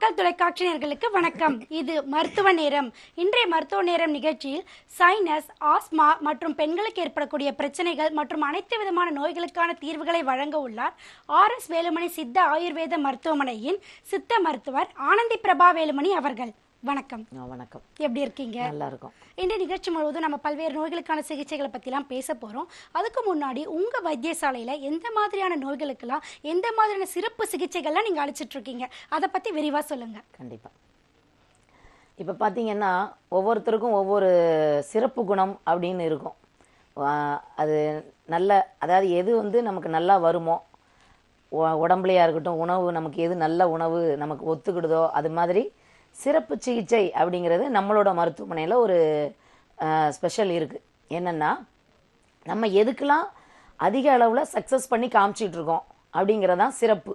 மக்கள் தொலைக்காட்சி நேயர்களுக்கு வணக்கம். இது மருத்துவ நேரம். இன்றைய மருத்துவ நேரம் நிகழ்ச்சியில் சைனஸ், ஆஸ்மா மற்றும் பெண்களுக்கு ஏற்படக்கூடிய பிரச்சனைகள் மற்றும் அனைத்து விதமான நோய்களுக்கான தீர்வுகளை வழங்க உள்ளார் RS வேலுமணி சித்த ஆயுர்வேத மருத்துவமனையின் சித்த மருத்துவர் ஆனந்தி பிரபா வேலுமணி அவர்கள். வணக்கம். வணக்கம். எப்படி இருக்கீங்க? நல்லா இருக்கும். இந்த நிகழ்ச்சி முழுவதும் நம்ம பல்வேறு நோய்களுக்கான சிகிச்சைகளை பற்றிலாம் பேச போகிறோம். அதுக்கு முன்னாடி உங்கள் வைத்தியசாலையில் எந்த மாதிரியான நோய்களுக்கெல்லாம் எந்த மாதிரியான சிறப்பு சிகிச்சைகள்லாம் நீங்கள் அளிச்சிட்ருக்கீங்க, அதை பற்றி விரிவாக சொல்லுங்கள். கண்டிப்பாக. இப்போ பார்த்தீங்கன்னா ஒவ்வொருத்தருக்கும் ஒவ்வொரு சிறப்பு குணம் அப்படின்னு இருக்கும். அது அதாவது எது நமக்கு நல்லா வருமோ, உடம்புலையாக இருக்கட்டும், உணவு நமக்கு எது நல்ல உணவு நமக்கு ஒத்துக்கிடுதோ, அது மாதிரி சிறப்பு சிகிச்சை அப்படிங்கிறது நம்மளோட மருத்துவமனையில் ஒரு ஸ்பெஷல் இருக்குது. என்னென்னா, நம்ம எதுக்கெல்லாம் அதிக அளவில் சக்ஸஸ் பண்ணி காமிச்சிட்டு இருக்கோம் அப்படிங்கிறதான் சிறப்பு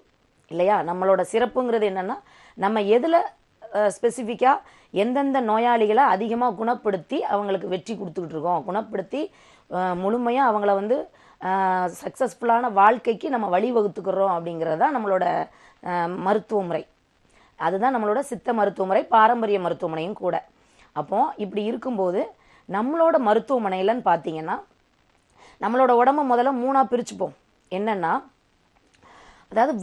இல்லையா? நம்மளோட சிறப்புங்கிறது என்னென்னா, நம்ம எதில் ஸ்பெசிஃபிக்காக எந்தெந்த நோயாளிகளை அதிகமாக குணப்படுத்தி அவங்களுக்கு வெற்றி கொடுத்துக்கிட்டு இருக்கோம், குணப்படுத்தி முழுமையாக அவங்கள சக்ஸஸ்ஃபுல்லான வாழ்க்கைக்கு நம்ம வழிவகுத்துக்கிறோம் அப்படிங்கிறது தான் நம்மளோட மருத்துவ முறை. அதுதான் நம்மளோட சித்த மருத்துவ முறை, பாரம்பரிய மருத்துவமனையும் கூட. அப்போ இப்படி இருக்கும்போது நம்மளோட மருத்துவமனையிலன்னு பார்த்தீங்கன்னா, நம்மளோட உடம்பை முதல்ல 3ஆக பிரிச்சுப்போம். என்னென்னா, அதாவது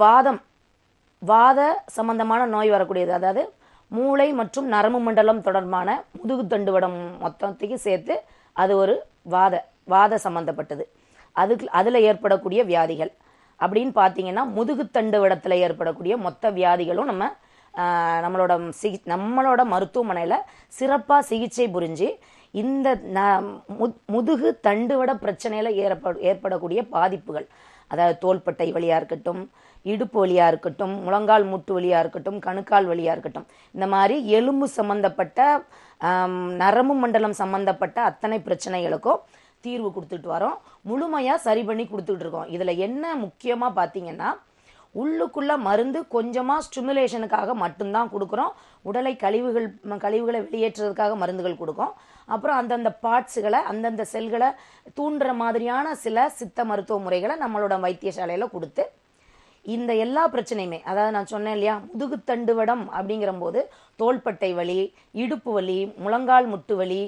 வாத சம்பந்தமான நோய் வரக்கூடியது, அதாவது மூளை மற்றும் நரம்பு மண்டலம் தொடர்பான முதுகு தண்டுவடம் மொத்தத்துக்கு சேர்த்து அது ஒரு வாத சம்பந்தப்பட்டது. அதில் ஏற்படக்கூடிய வியாதிகள் அப்படின்னு பார்த்தீங்கன்னா, முதுகு தண்டுவடத்தில் ஏற்படக்கூடிய மொத்த வியாதிகளும் நம்மளோட மருத்துவமனையில் சிறப்பாக சிகிச்சை புரிஞ்சு இந்த முதுகு தண்டுவட பிரச்சனையில் ஏற்படக்கூடிய பாதிப்புகள், அதாவது தோள்பட்டை வலியாக இருக்கட்டும், இடுப்பு வலியாக இருக்கட்டும், முழங்கால் மூட்டு வலியாக இருக்கட்டும், கணுக்கால் வலியாக இருக்கட்டும், இந்த மாதிரி எலும்பு சம்பந்தப்பட்ட நரம்பு மண்டலம் சம்பந்தப்பட்ட அத்தனை பிரச்சனைகளுக்கும் தீர்வு கொடுத்துட்டு வரோம். முழுமையாக சரி பண்ணி கொடுத்துட்டு இருக்கோம். இதில் என்ன முக்கியமாக பார்த்தீங்கன்னா, உள்ளுக்குள்ள மருந்து கொஞ்சமாக ஸ்டிமுலேஷனுக்காக மட்டும்தான் கொடுக்குறோம். உடலை கழிவுகளை வெளியேற்றுறதுக்காக மருந்துகள் கொடுக்கும். அப்புறம் அந்தந்த பார்ட்ஸுகளை, அந்தந்த செல்களை தூண்டுற மாதிரியான சில சித்த மருத்துவ முறைகளை நம்மளோட வைத்தியசாலையில் கொடுத்து இந்த எல்லா பிரச்சனையுமே, அதாவது நான் சொன்னேன் இல்லையா, முதுகு தண்டுவடம் அப்படிங்கிற போது தோள்பட்டை வலி, இடுப்பு வலி, முழங்கால் முட்டு வலி,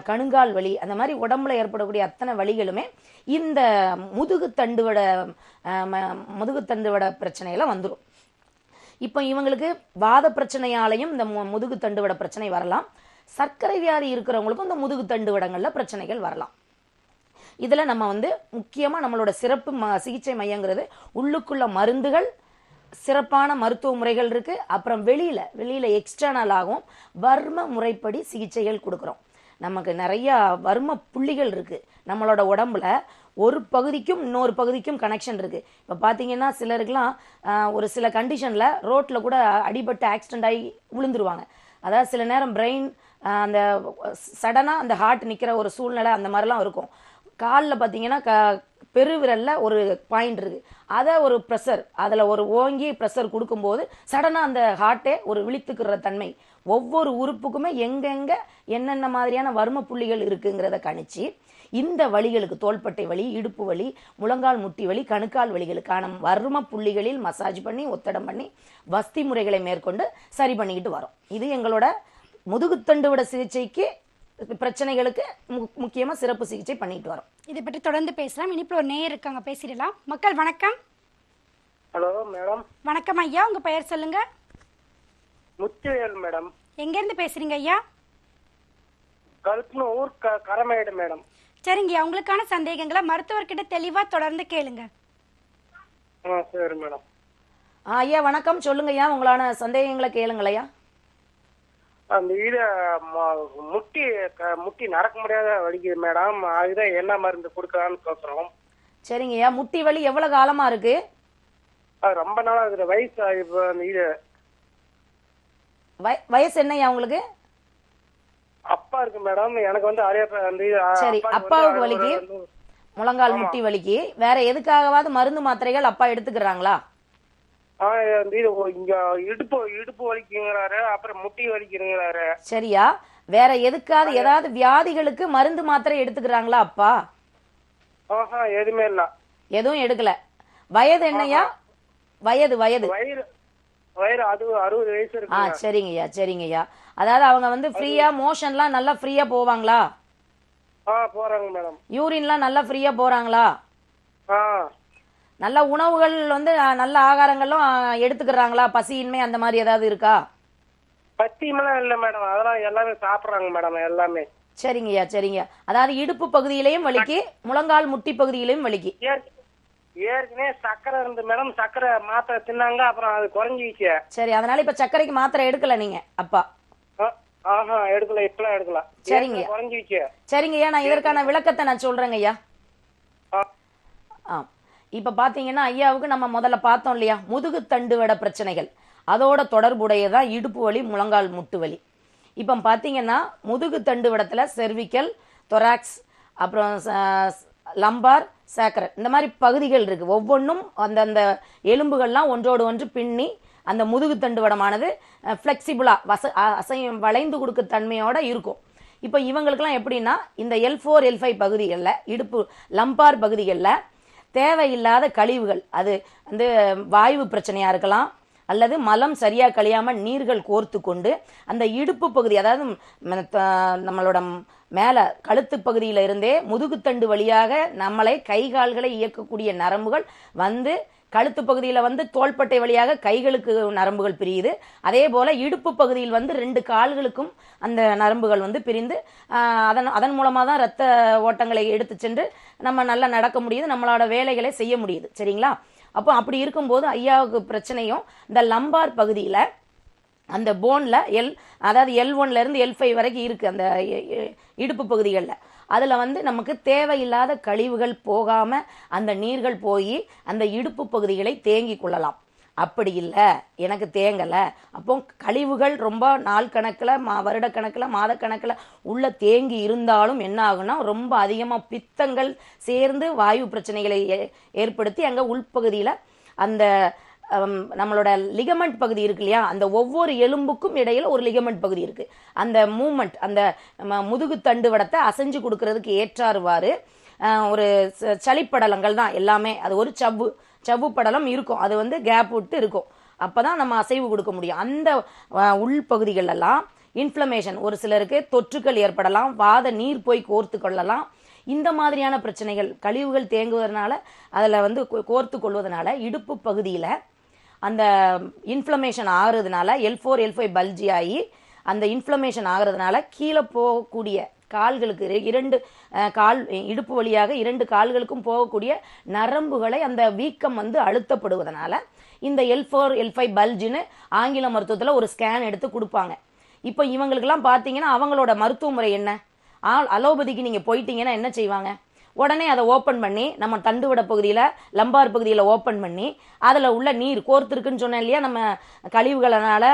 கணுங்கால் வலி, அந்த மாதிரி உடம்புல ஏற்படக்கூடிய அத்தனை வலிகளுமே இந்த முதுகு தண்டுவட பிரச்சனையில வந்துடும். இப்போ இவங்களுக்கு வாத பிரச்சனையாலையும் இந்த முதுகு தண்டுவட பிரச்சனை வரலாம். சர்க்கரை வியாதி இருக்கிறவங்களுக்கும் இந்த முதுகு தண்டுவடங்கள்ல பிரச்சனைகள் வரலாம். இதில் நம்ம முக்கியமாக நம்மளோட சிறப்பு சிகிச்சை மையங்கிறது, உள்ளுக்குள்ள மருந்துகள், சிறப்பான மருத்துவ முறைகள் இருக்குது. அப்புறம் வெளியில் எக்ஸ்டர்னலாகவும் வர்ம முறைப்படி சிகிச்சைகள் கொடுக்குறோம். நமக்கு நிறையா வர்ம புள்ளிகள் இருக்குது நம்மளோட உடம்புல. ஒரு பகுதிக்கும் இன்னொரு பகுதிக்கும் கனெக்ஷன் இருக்குது. இப்போ பார்த்தீங்கன்னா சிலருக்குலாம் ஒரு சில கண்டிஷனில் ரோட்டில் கூட அடிபட்டு ஆக்சிடென்ட் ஆகி விழுந்துருவாங்க. அதாவது சில நேரம் பிரெயின் அந்த சடனாக அந்த ஹார்ட் நிற்கிற ஒரு சூழ்நிலை அந்த மாதிரிலாம் இருக்கும். காலில் பார்த்தீங்கன்னா பெருவிரலில் ஒரு பாயிண்ட் இருக்குது, அதை ஒரு ப்ரெஷர், அதில் ஒரு ஓங்கி ப்ரெஷர் கொடுக்கும்போது சடனாக அந்த ஹார்ட்டே ஒரு விழித்துக்கிற தன்மை. ஒவ்வொரு உறுப்புக்குமே எங்கெங்கே என்னென்ன மாதிரியான வர்ம புள்ளிகள் இருக்குங்கிறத கணிச்சு இந்த வலிகளுக்கு, தோள்பட்டை வலி, இடுப்பு வலி, முழங்கால் முட்டி வலி, கணுக்கால் வலிகளுக்கான வர்ம புள்ளிகளில் மசாஜ் பண்ணி ஒத்தடம் பண்ணி வஸ்தி முறைகளை மேற்கொண்டு சரி பண்ணிக்கிட்டு வரோம். இது எங்களோட முதுகுத்தண்டுவிட சிகிச்சைக்கு பிரச்சனைகளுக்கு முக்கியமாக சிறப்பு சிகிச்சை பண்ணிட்டு வரோம். இதை பற்றி தொடர்ந்து பேசலாம். இனிப்பில் ஒரு நேயர் இருக்காங்க, பேசிடலாம். மக்கள் வணக்கம். Hello madam. வணக்கம் ஐயா, உங்க பெயர் சொல்லுங்க. முத்துவேல் மேடம். எங்கேருந்து பேசுறீங்க ஐயா? கல்பனூர் கரமேடு மேடம். சரிங்க, உங்களுக்கான சந்தேகங்களை மருத்துவர்கிட்ட தெளிவாக தொடர்ந்து கேளுங்க. சரி மேடம். ஐயா வணக்கம், சொல்லுங்க ஐயா, உங்களான சந்தேகங்களை கேளுங்களையா. அந்த முட்டி நடக்க முடியாத வலிக்குது மேடம், அதுதான் என்ன மருந்து கொடுக்கலான்னு கேட்குறோம். சரிங்கய்யா, முட்டி வலி எவ்வளவு காலமா இருக்கு? ரொம்ப நாளா இருக்குது. வயசு என்னய்யா உங்களுக்கு? அப்பா இருக்கு மேடம். எனக்கு சரி, அப்பாவுக்கு வலிக்கு, முழங்கால் முட்டி வலிக்கு வேற எதுக்காகவாவது மருந்து மாத்திரைகள் அப்பா எடுத்துக்கிறாங்களா? இங்க இடுப்பு வலிக்குங்கிறாரு, அப்புறம் முட்டி வலிக்குங்கிறாரு. சரியா, வேற எதுக்காவது ஏதாவது வியாதிகளுக்கு மருந்து மாத்திரை எடுத்துக்கிறாங்களா அப்பா? எதுவுமே இல்ல. எதுவும் எடுக்கல. வயது என்னையா? வயது வயது அது 60 வயசு இருக்குங்க. சரிங்கய்யா சரிங்கய்யா. அதாவது அவங்க வந்து ஃப்ரீயா மோஷன்லாம் நல்லா ஃப்ரீயா போவாங்களா? போறாங்க மேடம். யூரின்லாம் நல்லா ஃப்ரீயா போறாங்களா? ஆ நல்ல உணவுகள் வந்து நல்ல ஆகாரங்களும் எடுத்துக்கிறாங்களா? பசியின்மை அந்த மாதிரி ஏதாவது இருக்கா? பத்தியமெல்லாம் இல்ல மேடம், அதெல்லாம் எல்லாமே சாப்பிடுறாங்க மேடம் எல்லாமே. சரிங்கய்யா சரிங்க. அதாவது இடுப்பு பகுதியிலையும் வலிக்கு, முழங்கால் முட்டி பகுதியிலையும் வலிக்கு. ஏற்கனவே சக்கரை இருந்து மேடம், சக்கரை மாத்திரை தின்னாங்க, அப்புறம் அது குறைஞ்சிச்சு. சரி, அதனால இப்ப சர்க்கரைக்கு மாத்திரை எடுக்கல நீங்க அப்பா? எடுக்கல, இப்பெல்லாம் எடுக்கல. சரிங்க குறைஞ்சிச்சு. சரிங்கய்யா, நான் இதற்கான விளக்கத்தை நான் சொல்றேங்க ஐயா. இப்ப பாத்தீங்கன்னா ஐயாவுக்கு நம்ம முதல்ல பார்த்தோம் இல்லையா, முதுகு தண்டுவட பிரச்சனைகள், அதோட தொடர்புடையதான் இடுப்பு வலி, முழங்கால் முட்டு வலி. இப்ப பாத்தீங்கன்னா முதுகு தண்டுவடத்துல செர்விக்கல், தொராக்ஸ், அப்புறம் லம்பார், சேக்கரல், இந்த மாதிரி பகுதிகள் இருக்கு. ஒவ்வொன்றும் அந்தந்த எலும்புகள்லாம் ஒன்றோடு ஒன்று பின்னி அந்த முதுகு தண்டுவடமானது ஃப்ளெக்சிபிளா அசையும் வளைந்து கொடுக்க தன்மையோட இருக்கும். இப்போ இவங்களுக்கெல்லாம் எப்படின்னா, இந்த L4 L5 பகுதிகளில், இடுப்பு லம்பார் பகுதிகளில் தேவையில்லாத கழிவுகள், அது வந்து வாயு பிரச்சனையா இருக்கலாம், அல்லது மலம் சரியா கழியாமல் நீர்கள் கோர்த்து கொண்டு அந்த இடுப்பு பகுதி, அதாவது நம்மளோட மேலே கழுத்து பகுதியில இருந்தே முதுகுத்தண்டு வழியாக நம்மளை கை கால்களை இயக்கக்கூடிய நரம்புகள் வந்து கழுத்து பகுதியில் வந்து தோள்பட்டை வழியாக கைகளுக்கு நரம்புகள் பிரியுது. அதே போல இடுப்பு பகுதியில் வந்து 2 கால்களுக்கும் அந்த நரம்புகள் வந்து பிரிந்து அதன் மூலமாக தான் ரத்த ஓட்டங்களை எடுத்து சென்று நம்ம நல்லா நடக்க முடியுது, நம்மளோட வேலைகளை செய்ய முடியுது. சரிங்களா? அப்போ அப்படி இருக்கும்போது ஐயாவுக்கு பிரச்சனையும் இந்த லம்பார் பகுதியில் அந்த போன்ல அதாவது L1ல இருந்து L5 வரைக்கும் இருக்கு அந்த இடுப்பு பகுதிகளில். அதில் வந்து நமக்கு தேவையில்லாத கழிவுகள் போகாம அந்த நீர்கள் போய் அந்த இடுப்பு பகுதிகளை தேங்கி கொள்ளலாம். அப்படி இல்லை, எனக்கு தேங்கலை, அப்போ கழிவுகள் ரொம்ப நாள் கணக்கில், வருடக்கணக்கில், மாதக்கணக்கில் உள்ள தேங்கி இருந்தாலும் என்ன ஆகுனா, ரொம்ப அதிகமாக பித்தங்கள் சேர்ந்து வாயு பிரச்சனைகளை ஏற்படுத்தி அங்கே உள்பகுதியில் அந்த நம்மளோட லிகமெண்ட் பகுதி இருக்கு இல்லையா, அந்த ஒவ்வொரு எலும்புக்கும் இடையில ஒரு லிகமெண்ட் பகுதி இருக்கு. அந்த மூமெண்ட், அந்த முதுகு தண்டுவடத்தை அசைஞ்சு கொடுக்கறதுக்கு ஏற்றாறுவாறு ஒரு சளிப்படலங்கள் தான் எல்லாமே. அது ஒரு சவ்வு படலம் இருக்கும், அது வந்து கேப் விட்டு இருக்கும், அப்பதான் நம்ம அசைவு கொடுக்க முடியும். அந்த உள்பகுதிகளெல்லாம் இன்ஃப்ளமேஷன், ஒரு சிலருக்கு தொற்றுக்கள் ஏற்படலாம், வாத நீர் போய் கோர்த்து கொள்ளலாம். இந்த மாதிரியான பிரச்சனைகள், கழிவுகள் தேங்குவதனால, அதில் வந்து கோர்த்து கொள்வதனால இடுப்பு பகுதியில் அந்த இன்ஃப்ளமேஷன் ஆகிறதுனால L4 L5 பல்ஜி ஆகி அந்த இன்ஃப்ளமேஷன் ஆகிறதுனால கீழே போகக்கூடிய கால்களுக்கு 2 கால் இடுப்பு வழியாக 2 கால்களுக்கும் போகக்கூடிய நரம்புகளை அந்த வீக்கம் வந்து அழுத்தப்படுவதனால இந்த L4 L5 பல்ஜின்னு ஆங்கில மருத்துவத்தில் ஒரு ஸ்கேன் எடுத்து கொடுப்பாங்க. இப்போ இவங்களுக்கெல்லாம் பார்த்தீங்கன்னா அவங்களோட மருத்துவ முறை என்ன? அலோபதிக்கு நீங்கள் போயிட்டீங்கன்னா என்ன செய்வாங்க? உடனே அதை ஓப்பன் பண்ணி நம்ம தண்டுவட பகுதியில், லம்பார் பகுதியில் ஓப்பன் பண்ணி அதில் உள்ள நீர் கோர்த்துருக்குன்னு சொன்னேன் இல்லையா, நம்ம கழிவுகளனால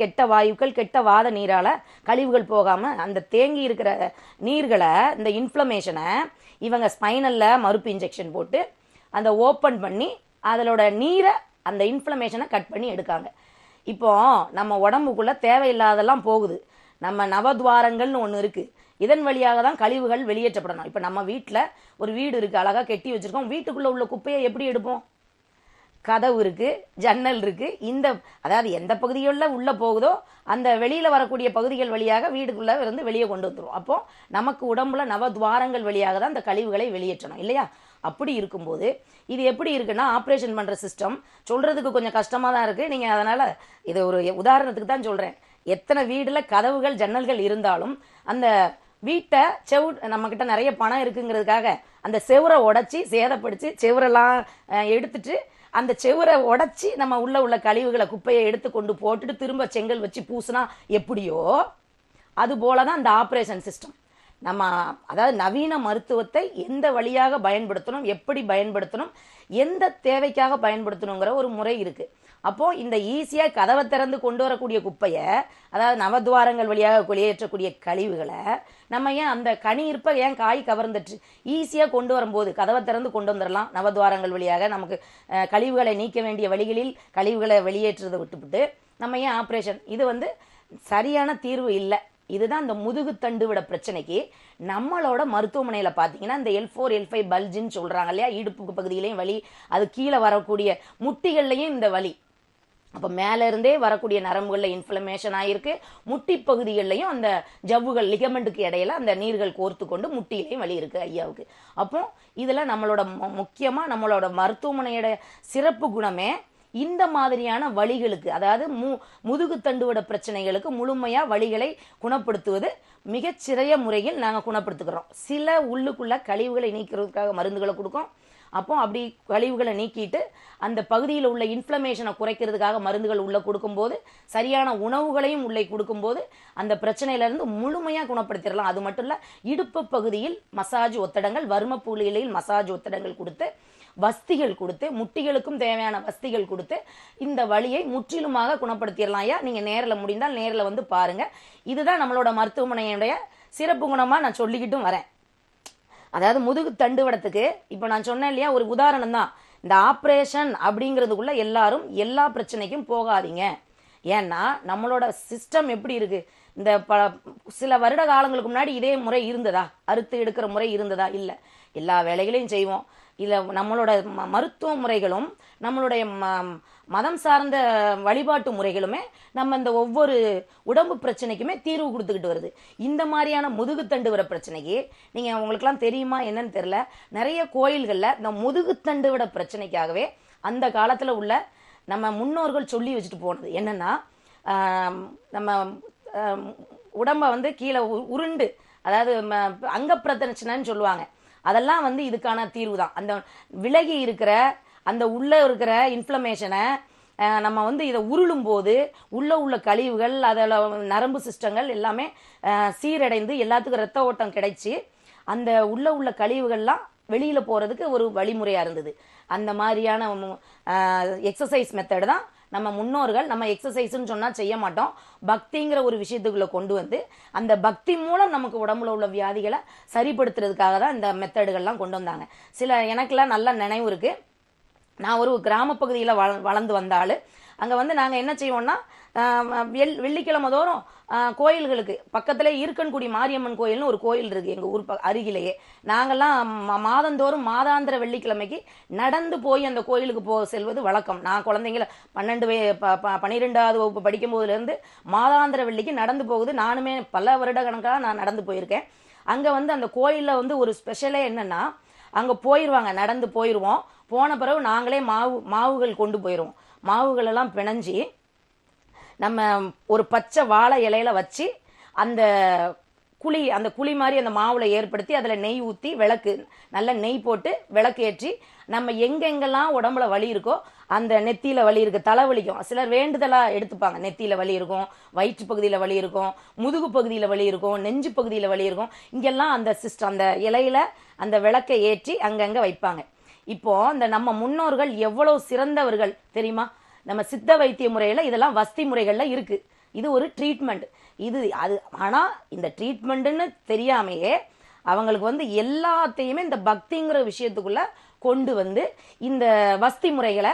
கெட்ட வாயுக்கள், கெட்ட வாத நீரால் கழிவுகள் போகாமல் அந்த தேங்கி இருக்கிற நீர்களை, இந்த இன்ஃப்ளமேஷனை இவங்க ஸ்பைனலில் மறுப்பு இன்ஜெக்ஷன் போட்டு அந்த ஓப்பன் பண்ணி அதோட நீரை, அந்த இன்ஃப்ளமேஷனை கட் பண்ணி எடுக்காங்க. இப்போ நம்ம உடம்புக்குள்ளே தேவையில்லாதெல்லாம் போகுது. நம்ம நவத்வாரங்கள்னு ஒன்று இருக்குது, இதன் வழியாக தான் கழிவுகள் வெளியேற்றப்படணும். இப்போ நம்ம வீட்டில் ஒரு வீடு இருக்குது, அழகாக கெட்டி வச்சுருக்கோம், வீட்டுக்குள்ளே உள்ள குப்பையை எப்படி எடுப்போம்? கதவு இருக்குது, ஜன்னல் இருக்குது, அதாவது எந்த பகுதிகளில் உள்ளே போகுதோ அந்த வெளியில் வரக்கூடிய பகுதிகள் வழியாக வீடுக்குள்ளே இருந்து வெளியே கொண்டு வந்துடும். அப்போது நமக்கு உடம்புல நவத்வாரங்கள் வழியாக தான் அந்த கழிவுகளை வெளியேற்றணும் இல்லையா? அப்படி இருக்கும்போது இது எப்படி இருக்குன்னா, ஆப்ரேஷன் பண்ணுற சிஸ்டம் சொல்கிறதுக்கு கொஞ்சம் கஷ்டமாக தான் இருக்குது. நீங்கள் அதனால் இது ஒரு உதாரணத்துக்கு தான் சொல்கிறேன். எத்தனை வீட்டில் கதவுகள் ஜன்னல்கள் இருந்தாலும் அந்த வீட்டை நம்மக்கிட்ட நிறைய பணம் இருக்குங்கிறதுக்காக அந்த செவரை உடைச்சி சேதப்படுத்தி செவரெல்லாம் எடுத்துட்டு அந்த செவரை உடைச்சி நம்ம உள்ள கழிவுகளை, குப்பையை எடுத்து கொண்டு போட்டுட்டு திரும்ப செங்கல் வச்சு பூசினா எப்படியோ அது போல தான் இந்த ஆப்ரேஷன் சிஸ்டம். நம்ம அதாவது நவீன மருத்துவத்தை எந்த வழியாக பயன்படுத்தணும், எப்படி பயன்படுத்தணும், எந்த தேவைக்காக பயன்படுத்தணுங்கிற ஒரு முறை இருக்குது. அப்போது இந்த ஈஸியாக கதவை திறந்து கொண்டு வரக்கூடிய குப்பையை, அதாவது நவத்வாரங்கள் வழியாக வெளியேற்றக்கூடிய கழிவுகளை நம்ம ஏன் அந்த கனி இருப்ப ஏன் காய் கவர்ந்துட்டு ஈஸியாக கொண்டு வரும்போது கதவை திறந்து கொண்டு வந்துடலாம். நவத்வாரங்கள் வழியாக நமக்கு கழிவுகளை நீக்க வேண்டிய வழிகளில் கழிவுகளை வெளியேற்றுறதை விட்டுவிட்டு நம்ம ஏன் ஆப்ரேஷன்? இது வந்து சரியான தீர்வு இல்லை. இதுதான் இந்த முதுகு தண்டுவிட பிரச்சனைக்கு நம்மளோட மருத்துவமனையில் பார்த்தீங்கன்னா இந்த L4 L5 பல்ஜின்னு சொல்கிறாங்க இல்லையா, இடுப்பு பகுதியிலையும் வலி, அது கீழே வரக்கூடிய முட்டிகள்லையும் இந்த வலி, அப்போ மேல இருந்தே வரக்கூடிய நரம்புகளில் இன்ஃப்ளமேஷன் ஆயிருக்கு, முட்டி பகுதிகளிலையும் அந்த ஜவ்வுகள் லிகமெண்ட்டுக்கு இடையில அந்த நீர்கள் கோர்த்து கொண்டு முட்டியிலையும் வலி இருக்கு ஐயாவுக்கு. அப்போ இதுல நம்மளோட முக்கியமா நம்மளோட மருத்துவமனையோட சிறப்பு குணமே இந்த மாதிரியான வலிகளுக்கு, அதாவது முதுகு தண்டுவட பிரச்சனைகளுக்கு முழுமையா வலிகளை குணப்படுத்துவது மிகச்சிறைய முறையில் நாங்க குணப்படுத்துகிறோம். சில உள்ளுக்குள்ள கழிவுகளை நீக்கிறதுக்காக மருந்துகளை கொடுக்கோம். அப்போ அப்படி கழிவுகளை நீக்கிட்டு அந்த பகுதியில் உள்ள இன்ஃப்ளமேஷனை குறைக்கிறதுக்காக மருந்துகள் உள்ள கொடுக்கும்போது, சரியான உணவுகளையும் உள்ளே கொடுக்கும்போது அந்த பிரச்சனையிலிருந்து முழுமையாக குணப்படுத்திடலாம். அது மட்டும் இல்லை, இடுப்பு பகுதியில் மசாஜ் ஒத்தடங்கள், வர்ம புள்ளிகளில் மசாஜ் ஒத்தடங்கள் கொடுத்து, வஸ்திகள் கொடுத்து, முட்டிகளுக்கும் தேவையான வஸ்திகள் கொடுத்து இந்த வலியை முற்றிலுமாக குணப்படுத்திடலாம். ஐயா, நீங்கள் நேரில் முடிந்தால் நேரில் வந்து பாருங்க. இதுதான் நம்மளோட மருத்துவமனையுடைய சிறப்பு குணமாக நான் சொல்லிக்கிட்டும் வரேன். அதாவது முதுகு தண்டுவடத்துக்கு இப்போ நான் சொன்னேன் இல்லையா, ஒரு உதாரணம் தான். இந்த ஆப்ரேஷன் அப்படிங்கிறதுக்குள்ள எல்லாரும் எல்லா பிரச்சனைக்கும் போகாதீங்க. ஏன்னா நம்மளோட சிஸ்டம் எப்படி இருக்கு, இந்த சில வருட காலங்களுக்கு முன்னாடி இதே முறை இருந்ததா, அறுத்து எடுக்கிற முறை இருந்ததா? இல்லை. எல்லா வேலைகளையும் செய்வோம். இல்லை, நம்மளோட மருத்துவ முறைகளும் நம்மளுடைய மதம் சார்ந்த வழிபாட்டு முறைகளுமே நம்ம இந்த ஒவ்வொரு உடம்பு பிரச்சனைக்குமே தீர்வு கொடுத்துக்கிட்டு வருது. இந்த மாதிரியான முதுகுத்தண்டு வர பிரச்சனைக்கு நீங்கள் உங்களுக்குலாம் தெரியுமா என்னன்னு தெரியல, நிறைய கோயில்களில் இந்த முதுகுத்தண்டு விட பிரச்சனைக்காகவே அந்த காலத்தில் உள்ள நம்ம முன்னோர்கள் சொல்லி வச்சுட்டு போனது என்னன்னா, நம்ம உடம்ப வந்து கீழே உருண்டு, அதாவது அங்க பிரச்சனைன்னு சொல்லுவாங்க, அதெல்லாம் வந்து இதுக்கான தீர்வு தான். அந்த விலகி இருக்கிற அந்த உள்ள இருக்கிற இன்ஃப்ளமேஷனை நம்ம வந்து இதை உருளும் போது உள்ள கழிவுகள், அதில் நரம்பு சிஸ்டங்கள் எல்லாமே சீரடைந்து எல்லாத்துக்கும் ரத்த ஓட்டம் கிடைச்சி அந்த உள்ள கழிவுகள்லாம் வெளியில போறதுக்கு ஒரு வழிமுறையா இருந்தது. அந்த மாதிரியான எக்ஸசைஸ் மெத்தட் தான் நம்ம முன்னோர்கள். நம்ம எக்ஸசைஸ்ன்னு சொன்னா செய்ய மாட்டோம், பக்திங்கிற ஒரு விஷயத்துக்குள்ள கொண்டு வந்து அந்த பக்தி மூலம் நமக்கு உடம்புல உள்ள வியாதிகளை சரிப்படுத்துறதுக்காக தான் இந்த மெத்தடுகள்லாம் கொண்டு வந்தாங்க. எனக்கெல்லாம் நல்ல நினைவு இருக்கு. நான் ஒரு கிராம பகுதியில் வளர்ந்து வந்தாள். அங்கே வந்து நாங்கள் என்ன செய்வோம்னா, வெள்ளிக்கிழமை தோறும் கோயில்களுக்கு பக்கத்திலே இருக்கன்குடி மாரியம்மன் கோயில்னு ஒரு கோயில் இருக்குது எங்கள் ஊர் அருகிலேயே. நாங்கள்லாம் மாதந்தோறும் மாதாந்திர வெள்ளிக்கிழமைக்கு நடந்து போய் அந்த கோயிலுக்கு செல்வது வழக்கம். நான் குழந்தைங்கள 12வது வகுப்பு படிக்கும் போதுலேருந்து மாதாந்திர வெள்ளிக்கு நடந்து போகுது. நானுமே பல வருட கணக்காக நான் நடந்து போயிருக்கேன். அங்கே வந்து அந்த கோயிலில் வந்து ஒரு ஸ்பெஷலே என்னென்னா, அங்கே போயிடுவாங்க, நடந்து போயிடுவோம். போன பிறகு நாங்களே மாவுகள் கொண்டு போயிடுவோம். மாவுகள் எல்லாம் பிணைஞ்சி நம்ம ஒரு பச்சை வாழை இலையில வச்சு அந்த குழி மாதிரி அந்த மாவுல ஏற்படுத்தி அதில் நெய் ஊற்றி நல்ல நெய் போட்டு விளக்கு ஏற்றி, நம்ம எங்கெங்கெல்லாம் உடம்புல வலி இருக்கோ, அந்த நெத்தியில வலி இருக்கு, தலைவலிக்கும், சிலர் வேண்டுதலா எடுத்துப்பாங்க, நெத்தியில வலி இருக்கும், வயிற்று பகுதியில வலி இருக்கும், முதுகு பகுதியில வலி இருக்கும், நெஞ்சு பகுதியில வலி இருக்கும், இங்கெல்லாம் அந்த சிஸ்டம் அந்த இலையில அந்த விளக்கை ஏற்றி அங்கங்க வைப்பாங்க. இப்போ இந்த நம்ம முன்னோர்கள் எவ்வளவு சிறந்தவர்கள் தெரியுமா? நம்ம சித்த வைத்திய முறையில இதெல்லாம் வஸ்தி முறைகள்ல இருக்கு. இது ஒரு ட்ரீட்மெண்ட். ஆனா இந்த ட்ரீட்மெண்ட்னு தெரியாமையே அவங்களுக்கு வந்து எல்லாத்தையுமே இந்த பக்திங்கிற விஷயத்துக்குள்ள கொண்டு வந்து இந்த வஸ்தி முறைகளை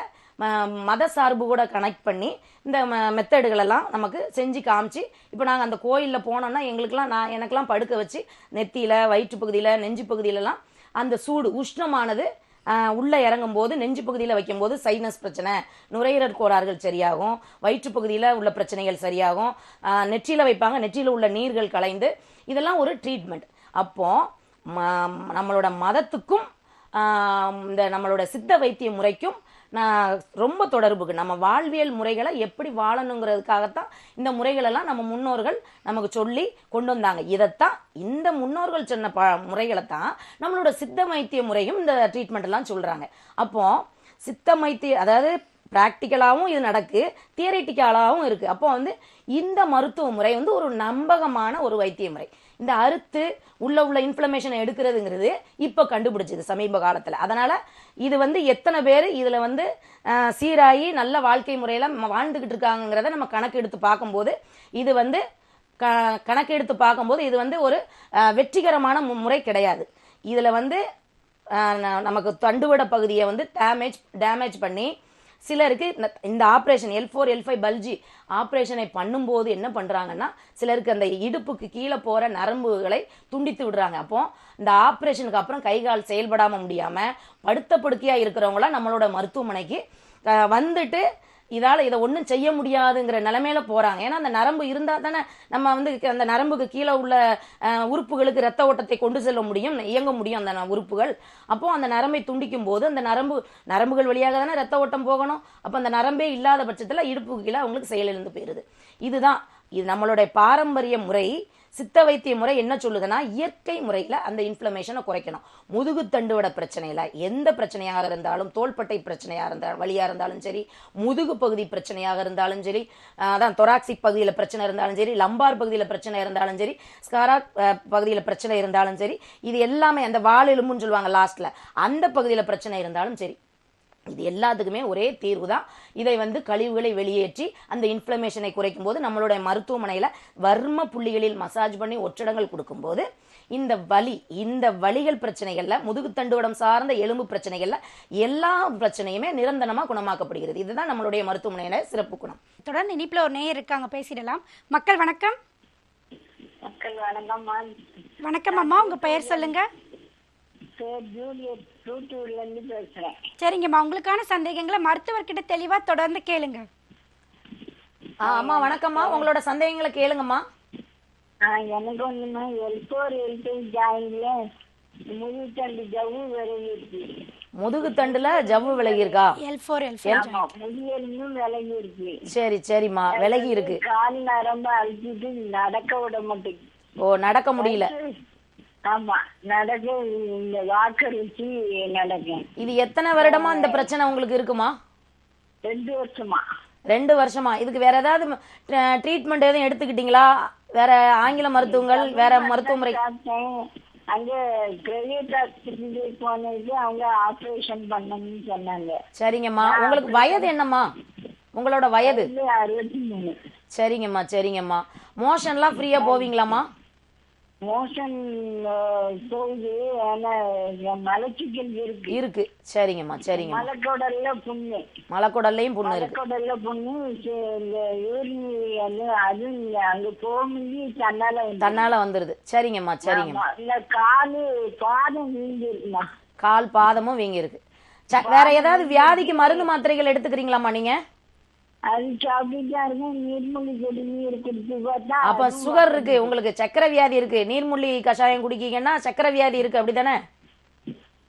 மத சார்பு கூட கனெக்ட் பண்ணி இந்த மெத்தடுகளெல்லாம் நமக்கு செஞ்சு காமிச்சு, இப்போ நாங்கள் அந்த கோயிலில் போனோம்னா எனக்கெல்லாம் படுக்க வச்சு நெத்தியில, வயிற்று பகுதியில், நெஞ்சு பகுதியிலலாம் அந்த சூடு உஷ்ணமானது உள்ள இறங்கும் போது நெஞ்சு பகுதியில் வைக்கும் போது சைனஸ் பிரச்சனை, நுரையீரல் கோளாறுகள் சரியாகும், வயிற்று பகுதியில் உள்ள பிரச்சனைகள் சரியாகும். நெற்றியில வைப்பாங்க, நெற்றியில உள்ள நீர்கள் கலைந்து, இதெல்லாம் ஒரு ட்ரீட்மெண்ட். அப்போ நம்மளோட மதத்துக்கும் இந்த நம்மளோட சித்த வைத்திய முறைக்கும் ரொம்ப தொடர்புக்கு, நம்ம வாழ்வியல் முறைகளை எப்படி வாழணுங்கிறதுக்காகத்தான் இந்த முறைகளெல்லாம் நம்ம முன்னோர்கள் நமக்கு சொல்லி கொண்டு வந்தாங்க. இதைத்தான் இந்த முன்னோர்கள் சொன்ன முறைகளை தான் நம்மளோட சித்த வைத்திய முறையும் இந்த ட்ரீட்மெண்ட் எல்லாம் சொல்றாங்க. அப்போ சித்த வைத்திய, அதாவது பிராக்டிக்கலாகவும் இது நடக்கு, தியரிட்டிக்கலாகவும் இருக்கு. அப்போ வந்து இந்த மருத்துவ முறை வந்து ஒரு நம்பகமான ஒரு வைத்திய முறை. இந்த அறுத்து உள்ள இன்ஃப்ளமேஷனை எடுக்கிறதுங்கிறது இப்போ கண்டுபிடிச்சது சமீப காலத்தில். அதனால இது வந்து எத்தனை பேர் இதுல வந்து சீராகி நல்ல வாழ்க்கை முறையில வாழ்ந்துகிட்டு இருக்காங்கிறத நம்ம கணக்கெடுத்து பார்க்கும்போது இது வந்து இது வந்து ஒரு வெற்றிகரமான முறை கிடையாது. இதுல வந்து நமக்கு தண்டுவட பகுதியை வந்து டேமேஜ் பண்ணி, சிலருக்கு இந்த ஆப்ரேஷன் L4 L5 பல்ஜி ஆப்ரேஷனை பண்ணும்போது என்ன பண்றாங்கன்னா, சிலருக்கு அந்த இடுப்புக்கு கீழே போற நரம்புகளை துண்டித்து விடுறாங்க. அப்போ இந்த ஆப்ரேஷனுக்கு அப்புறம் கை கால் செயல்படாம முடியாம படுத்த படுக்கையா இருக்கிறவங்களாம் நம்மளோட மருத்துவமனைக்கு வந்துட்டு இதை ஒன்றும் செய்ய முடியாதுங்கிற நிலைமையில போறாங்க. ஏன்னா அந்த நரம்பு இருந்தா தானே நம்ம வந்து அந்த நரம்புக்கு கீழே உள்ள உறுப்புகளுக்கு ரத்த ஓட்டத்தை கொண்டு செல்ல முடியும், இயங்க முடியும் அந்த உறுப்புகள். அப்போ அந்த நரம்பை துண்டிக்கும் போது அந்த நரம்புகள் வழியாக தானே ரத்த ஓட்டம் போகணும். அப்போ அந்த நரம்பே இல்லாத பட்சத்தில் இடுப்புக்கு கீழே அவங்களுக்கு செயலிழந்து போயிருது. இது நம்மளுடைய பாரம்பரிய முறை. சித்த வைத்திய முறை என்ன சொல்லுதுன்னா, இயற்கை முறையில் அந்த இன்ஃப்ளமேஷனை குறைக்கணும். முதுகுத்தண்டுவட பிரச்சனையில் எந்த பிரச்சனையாக இருந்தாலும், தோள்பட்டை பிரச்சனையாக இருந்தாலும் வழியாக இருந்தாலும் சரி, முதுகு பகுதி பிரச்சனையாக இருந்தாலும் சரி, அதான் தொராக்சிக் பகுதியில் பிரச்சனை இருந்தாலும் சரி, லம்பார் பகுதியில் பிரச்சனை இருந்தாலும் சரி, ஸ்காராக் பகுதியில் பிரச்சனை இருந்தாலும் சரி, இது எல்லாமே அந்த வால் எலும்புன்னு சொல்லுவாங்க லாஸ்ட்ல, அந்த பகுதியில் பிரச்சனை இருந்தாலும் சரி, இது எல்லாத்துக்குமே ஒரே தீர்வு தான். இதை வந்து கழிவுகளை வெளியேற்றி அந்த இன்ஃப்ளமேஷனை குறைக்கும் போது நம்மளுடைய மருத்துவமனையில் வர்ம புள்ளிகளில் மசாஜ் பண்ணி ஒற்றடங்கள் கொடுக்கும்போது இந்த வலிகள் பிரச்சனைகள்ல, முதுகுத்தண்டுவடம் சார்ந்த எலும்பு பிரச்சனைகள்ல எல்லா பிரச்சனையுமே நிரந்தரமா குணமாக்கப்படுகிறது. இதுதான் நம்மளுடைய மருத்துவமனையில சிறப்பு குணம். தொடர்ந்து இனிப்புல ஒரு நேயர் இருக்காங்க, பேசிடலாம். மக்கள் வணக்கம். மக்கள் வணக்கம்மா. வணக்கம் அம்மா, உங்க பெயர் சொல்லுங்க. ஜூலியட் தூத்துக்குடில இருந்து பேசுறேன். சரிங்கம்மா, உங்களுக்கான சந்தேகங்களை மருத்துவர்கிட்ட தெளிவா தொடர்ந்து கேளுங்க. அம்மா வணக்கம்மா, உங்களோட சந்தேகங்களை கேளுங்கம்மா. எனக்கு ஒண்ணுமா L4 L5 ஜாயின்ல முதுகுத்தண்டு ஜவ்வு விலகி இருக்கு. முதுகுத்தண்டுல ஜவ்வு விலகி இருக்கா? L4 L5 முதுகெலும்பும் விலகி இருக்கு. சரிம்மா, விலகி இருக்கு. கால் நரம்பு அழுத்திட்டு நடக்க விட மாட்டேங்குது. ஓ, நடக்க முடியல. ஆமா, நடக்க இந்த வாக்கர் வச்சு நடக்கேன். இது எத்தனை வருடமா இந்த பிரச்சனை உங்களுக்கு இருக்குமா? 2 வருஷமா. 2 வருஷமா. இதுக்கு வேற ஏதாவது ட்ரீட்மெண்ட் எதுவும் எடுத்துக்கிட்டீங்களா? வேற ஆங்கில மருத்துவங்கள், வேற மருத்துவ முறை? அங்க பிரைவேட் ஹாஸ்பிட்டல் போனது, அவங்க ஆபரேஷன் பண்ணணும்னு சொன்னாங்க. சரிங்கம்மா, உங்களுக்கு வயது என்னம்மா? உங்களோட வயது? 63. சரிங்கம்மா. மோஷன்லாம் ஃப்ரீயா போவீங்களாம்மா? மோஷன் போகுது, ஆனா மலச்சிக்கல் இருக்கு. சரிங்கம்மா. மலக்குடல்ல புண்ணு. மலக்குடல்லையும் புண்ணு இருக்கு. மலக்குடல்ல புண்ணு, இந்த யூரின் அது அங்க போகும்போது தன்னால வந்துருது. சரிங்கம்மா. இந்த காலு பாதம் வீங்கி இருக்குமா? கால் பாதமும் வீங்கி இருக்கு. வேற ஏதாவது வியாதிக்கு மருந்து மாத்திரைகள் எடுத்துக்கிறீங்களாம்மா நீங்க? அது சாப்பிட்டுட்டா இருக்கும். நீர்மூழ்கி குடிநீர் குடிச்சு பார்த்தா அப்ப சுகர் இருக்கு, உங்களுக்கு சக்கரை வியாதி இருக்கு. நீர்மூழ்கி கஷாயம் குடிக்கீங்கன்னா சக்கரை வியாதி இருக்கு, அப்படித்தானே?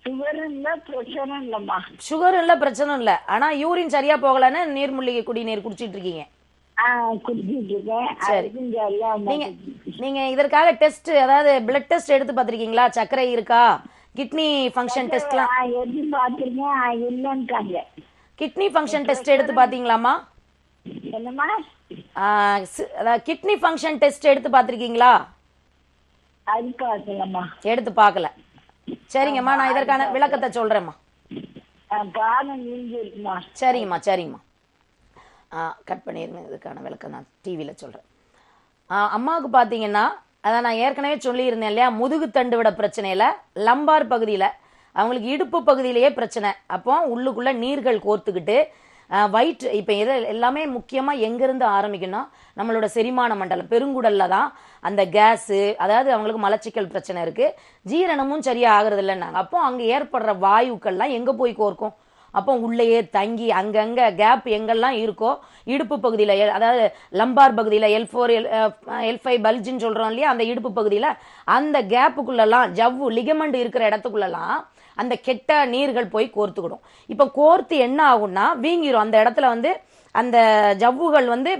சுகர் இல்ல, பிரச்சனை இல்லம்மா. சுகர் இல்ல, பிரச்சனை இல்ல. ஆனா யூரின் சரியா போகலன்னு நீர்மூழ்கி குடிநீர் குடிச்சிட்டு இருக்கீங்க. குடிச்சிட்டு சரி. இருக்கேன். நீங்க இதற்காக டெஸ்ட், அதாவது பிளட் டெஸ்ட் எடுத்து பாத்திருக்கீங்களா? சர்க்கரை இருக்கா, கிட்னி ஃபங்க்ஷன் டெஸ்ட்லாம் எடுத்து பாத்திருக்கேன், இல்லன்றாங்க. கிட்னி ஃபங்க்ஷன் டெஸ்ட் எடுத்து பாத்தீங்களாமா? என்னம்மா? கிட்னி ஃபங்க்ஷன் டெஸ்ட் எடுத்து பாத்திருக்கீங்களா? அது பார்க்கலம்மா. எடுத்து பார்க்கல. சரிங்கம்மா, நான் இதற்கான விளக்கத்தை சொல்றேம்மா. பாதம் வீங்கி இருக்குமா? சரிங்கம்மா. கட் பண்ணிருங்க, இதுக்கான விளக்கம் நான் டிவியில் சொல்றேன். அம்மாவுக்கு பார்த்தீங்கன்னா, அதான் நான் ஏற்கனவே சொல்லியிருந்தேன் இல்லையா, முதுகுத்தண்டு விட பிரச்சனையில லம்பார் பகுதியில் அவங்களுக்கு இடுப்பு பகுதியிலேயே பிரச்சனை. அப்போ உள்ளுக்குள்ள நீர்கள் கோர்த்துக்கிட்டு வயிற்று, இப்போ எல்லாமே முக்கியமாக எங்கேருந்து ஆரம்பிக்கணும், நம்மளோட செரிமான மண்டலம் பெருங்குடல்ல தான் அந்த கேஸு, அதாவது அவங்களுக்கு மலச்சிக்கல் பிரச்சனை இருக்குது, ஜீரணமும் சரியாக ஆகிறது இல்லைன்னாங்க. அப்போ அங்கே ஏற்படுற வாயுக்கள்லாம் எங்கே போய் கோர்க்கும்? அப்போ உள்ளேயே தங்கி அங்கங்கே கேப் எங்கெல்லாம் இருக்கோ இடுப்பு பகுதியில், அதாவது லம்பார் பகுதியில் L4 L5 பல்ஜின்னு சொல்கிறோம் இல்லையா, அந்த இடுப்பு பகுதியில் அந்த கேப்புக்குள்ளெல்லாம் ஜவ்வு லிகமெண்ட் இருக்கிற இடத்துக்குள்ளெல்லாம் அந்த கெட்ட நீர்கள் போய் கோர்த்துக்கிடும். இப்போ கோர்த்து என்ன ஆகும்னா வீங்கிரும். அந்த இடத்துல வந்து அந்த ஜவ்வுகள் வந்து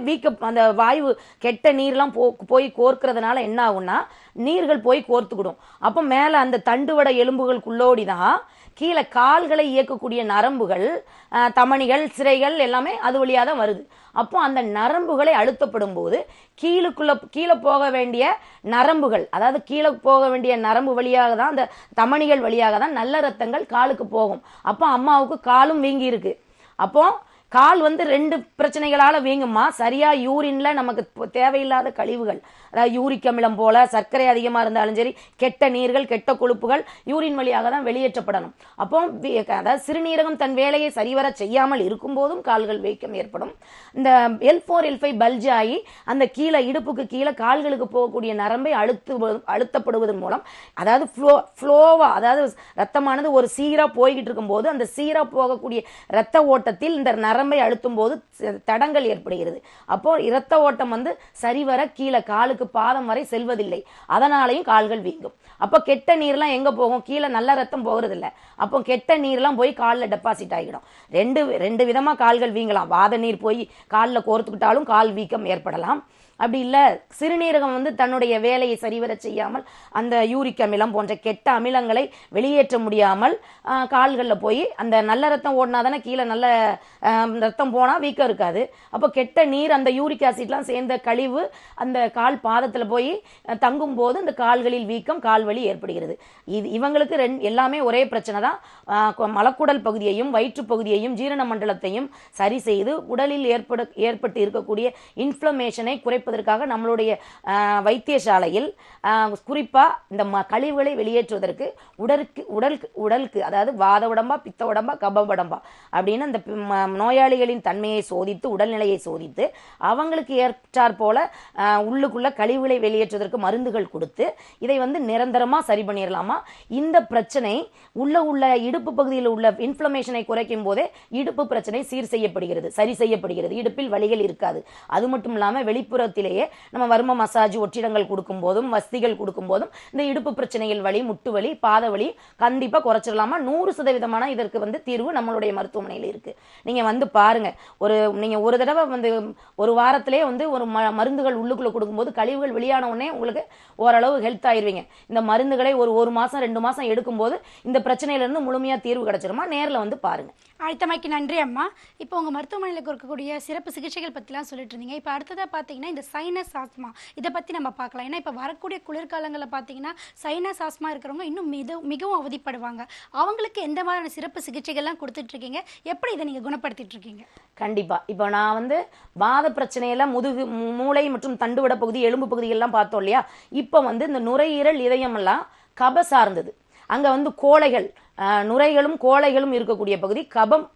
அந்த வாயு கெட்ட நீர்லாம் போய் கோர்க்கிறதுனால என்ன ஆகும்னா நீர்கள் போய் கோர்த்துக்கிடும். அப்போ மேலே அந்த தண்டுவட எலும்புகளுக்குள்ளோடி தான் கீழே கால்களை இயக்கக்கூடிய நரம்புகள், தமனிகள், சிரைகள் எல்லாமே அது வழியாக தான் வருது. அப்போ அந்த நரம்புகளை அழுத்தப்படும் போது கீழே போக வேண்டிய நரம்புகள், அதாவது கீழே போக வேண்டிய நரம்பு வழியாக தான், அந்த தமனிகள் வழியாக தான் நல்ல ரத்தங்கள் காலுக்கு போகும். அப்போ அம்மாவுக்கு காலும் வீங்கி இருக்கு. அப்போ கால் வந்து 2 பிரச்சனைகளால வீங்குமா. சரியா யூரின்ல நமக்கு தேவையில்லாத கழிவுகள், அதாவது யூரிக் அமிலம் போல சர்க்கரை அதிகமா இருந்தாலும் சரி, கெட்ட நீர்கள், கெட்ட கொழுப்புகள் யூரின் வழியாக தான் வெளியேற்றப்படணும். அப்போ அதாவது சிறுநீரகம் தன் வேலையை சரிவர செய்யாமல் இருக்கும் போதும் கால்கள் வீக்கம் ஏற்படும். இந்த L4 L5 பல்ஜ் ஆகி அந்த கீழே இடுப்புக்கு கீழே கால்களுக்கு போகக்கூடிய நரம்பை அழுத்தப்படுவதன் மூலம், அதாவது ஃப்ளோவா, அதாவது ரத்தமானது ஒரு சீரா போய்கிட்டு இருக்கும் போது அந்த சீரா போகக்கூடிய ரத்த ஓட்டத்தில் இந்த நரம்பு நரம்பை அழுத்தும் போது தடங்கள் ஏற்படுகிறது. அப்போ இரத்த ஓட்டம் வந்து சரிவர கீழே காலுக்கு பாதம் வரை செல்வதில்லை. அதனாலையும் கால்கள் வீங்கும். அப்போ கெட்ட நீர்லாம் எங்க போகும்? கீழே நல்ல ரத்தம் போகிறது இல்லை. அப்போ கெட்ட நீர்லாம் போய் காலில் டெபாசிட் ஆகிடும். ரெண்டு விதமா கால்கள் வீங்கலாம். வாத நீர் போய் காலில் கோர்த்துக்கிட்டாலும் கால் வீக்கம் ஏற்படலாம். அப்படி இல்லை, சிறுநீரகம் வந்து தன்னுடைய வேலையை சரிவர செய்யாமல் அந்த யூரிக் அமிலம் போன்ற கெட்ட அமிலங்களை வெளியேற்ற முடியாமல் கால்களில் போய் அந்த நல்ல ரத்தம் ஓடினா தானே கீழே நல்ல ரத்தம் போனால் வீக்கம் இருக்காது. அப்போ கெட்ட நீர் அந்த யூரிக் ஆசிட்லாம் சேர்ந்த கழிவு அந்த கால் பாதத்தில் போய் தங்கும் போது இந்த கால்களில் வீக்கம், கால்வலி ஏற்படுகிறது. இவங்களுக்கு எல்லாமே ஒரே பிரச்சனை தான். மலக்குடல் பகுதியையும் வயிற்று பகுதியையும் ஜீரண மண்டலத்தையும் சரி செய்து உடலில் ஏற்பட்டு இருக்கக்கூடிய இன்ஃப்ளமேஷனை குறைப்பதற்காக நம்மளுடைய வைத்தியசாலையில் குறிப்பாக இந்த கழிவுகளை வெளியேற்றுவதற்கு உடலுக்கு அதாவது வாத உடம்பா, பித்த உடம்பா, கப உடம்பா அப்படின்னு அந்த நோயாளிகளின் தன்மையை சோதித்து உடல்நிலையை சோதித்து அவங்களுக்கு ஏற்றாற் போல உள்ளுக்குள்ள கழிவுகளை வெளியேற்றுவதற்கு மருந்துகள் கொடுத்து இதை வந்து நிரந்தரமா சரி பண்ணிடலாமா? இந்த பிரச்சனை உள்ள இடுப்பு பகுதியில் உள்ள இன்ஃப்ளமேஷனை குறைக்கும் போதே இடுப்பு பிரச்சனை சரி செய்யப்படுகிறது. இடுப்பில் வலிகள் இருக்காது. அது மட்டும் இல்லாமல் வெளிப்புறத்திலேயே நம்ம வர்ம மசாஜ் ஒற்றிடங்கள் கொடுக்கும் போதும் வசதிகள் கொடுக்கும் போதும் இந்த இடுப்பு பிரச்சனைகள் வலி, முட்டு வலி, பாத வலி கண்டிப்பா குறைச்சிடலாமா? 100% இதற்கு வந்து தீர்வு நம்மளுடைய மருத்துவமனையில் இருக்கு. நீங்க வந்து பாருங்க. நீங்க ஒரு தடவை வந்து ஒரு வாரத்திலே வந்து ஒரு மருந்துகள் உள்ளுக்குள்ள கொடுக்கும்போது கழிவுகள் வெளியான உடனே உங்களுக்கு ஓரளவு ஹெல்த் ஆயிருவீங்க. இந்த மருந்துகளை ஒரு மாசம் 2 மாசம் எடுக்கும்போது இந்த பிரச்சனையில இருந்து முழுமையா தீர்வு கிடைச்சிருமா? நேர்ல வந்து பாருங்க. அழைத்தமைக்கு நன்றி அம்மா. இப்போ உங்கள் மருத்துவமனையில் இருக்கக்கூடிய சிறப்பு சிகிச்சைகள் பற்றிலாம் சொல்லிட்டு இருந்தீங்க. இப்போ அடுத்ததாக பார்த்தீங்கன்னா இந்த சைனஸ் ஆஸ்மா இதை பற்றி நம்ம பார்க்கலாம். ஏன்னா இப்போ வரக்கூடிய குளிர்காலங்களில் பார்த்தீங்கன்னா சைனஸ் ஆஸ்மா இருக்கிறவங்க இன்னும் மிகவும் அவதிப்படுவாங்க. அவங்களுக்கு எந்த மாதிரியான சிறப்பு சிகிச்சைகள்லாம் கொடுத்துட்ருக்கீங்க? எப்படி இதை நீங்கள் குணப்படுத்திட்டு இருக்கீங்க? கண்டிப்பா. இப்போ நான் வந்து வாத பிரச்சனையில முதுகு, மூளை மற்றும் தண்டுவட பகுதி, எலும்பு பகுதிகள்லாம் பார்த்தோம் இல்லையா? இப்போ வந்து இந்த நுரையீரல், இதயம் எல்லாம் கப சார்ந்தது. அங்க வந்து கோழைகள், நுரைகளும் கோழைகளும் இருக்கக்கூடிய பகுதி கபம்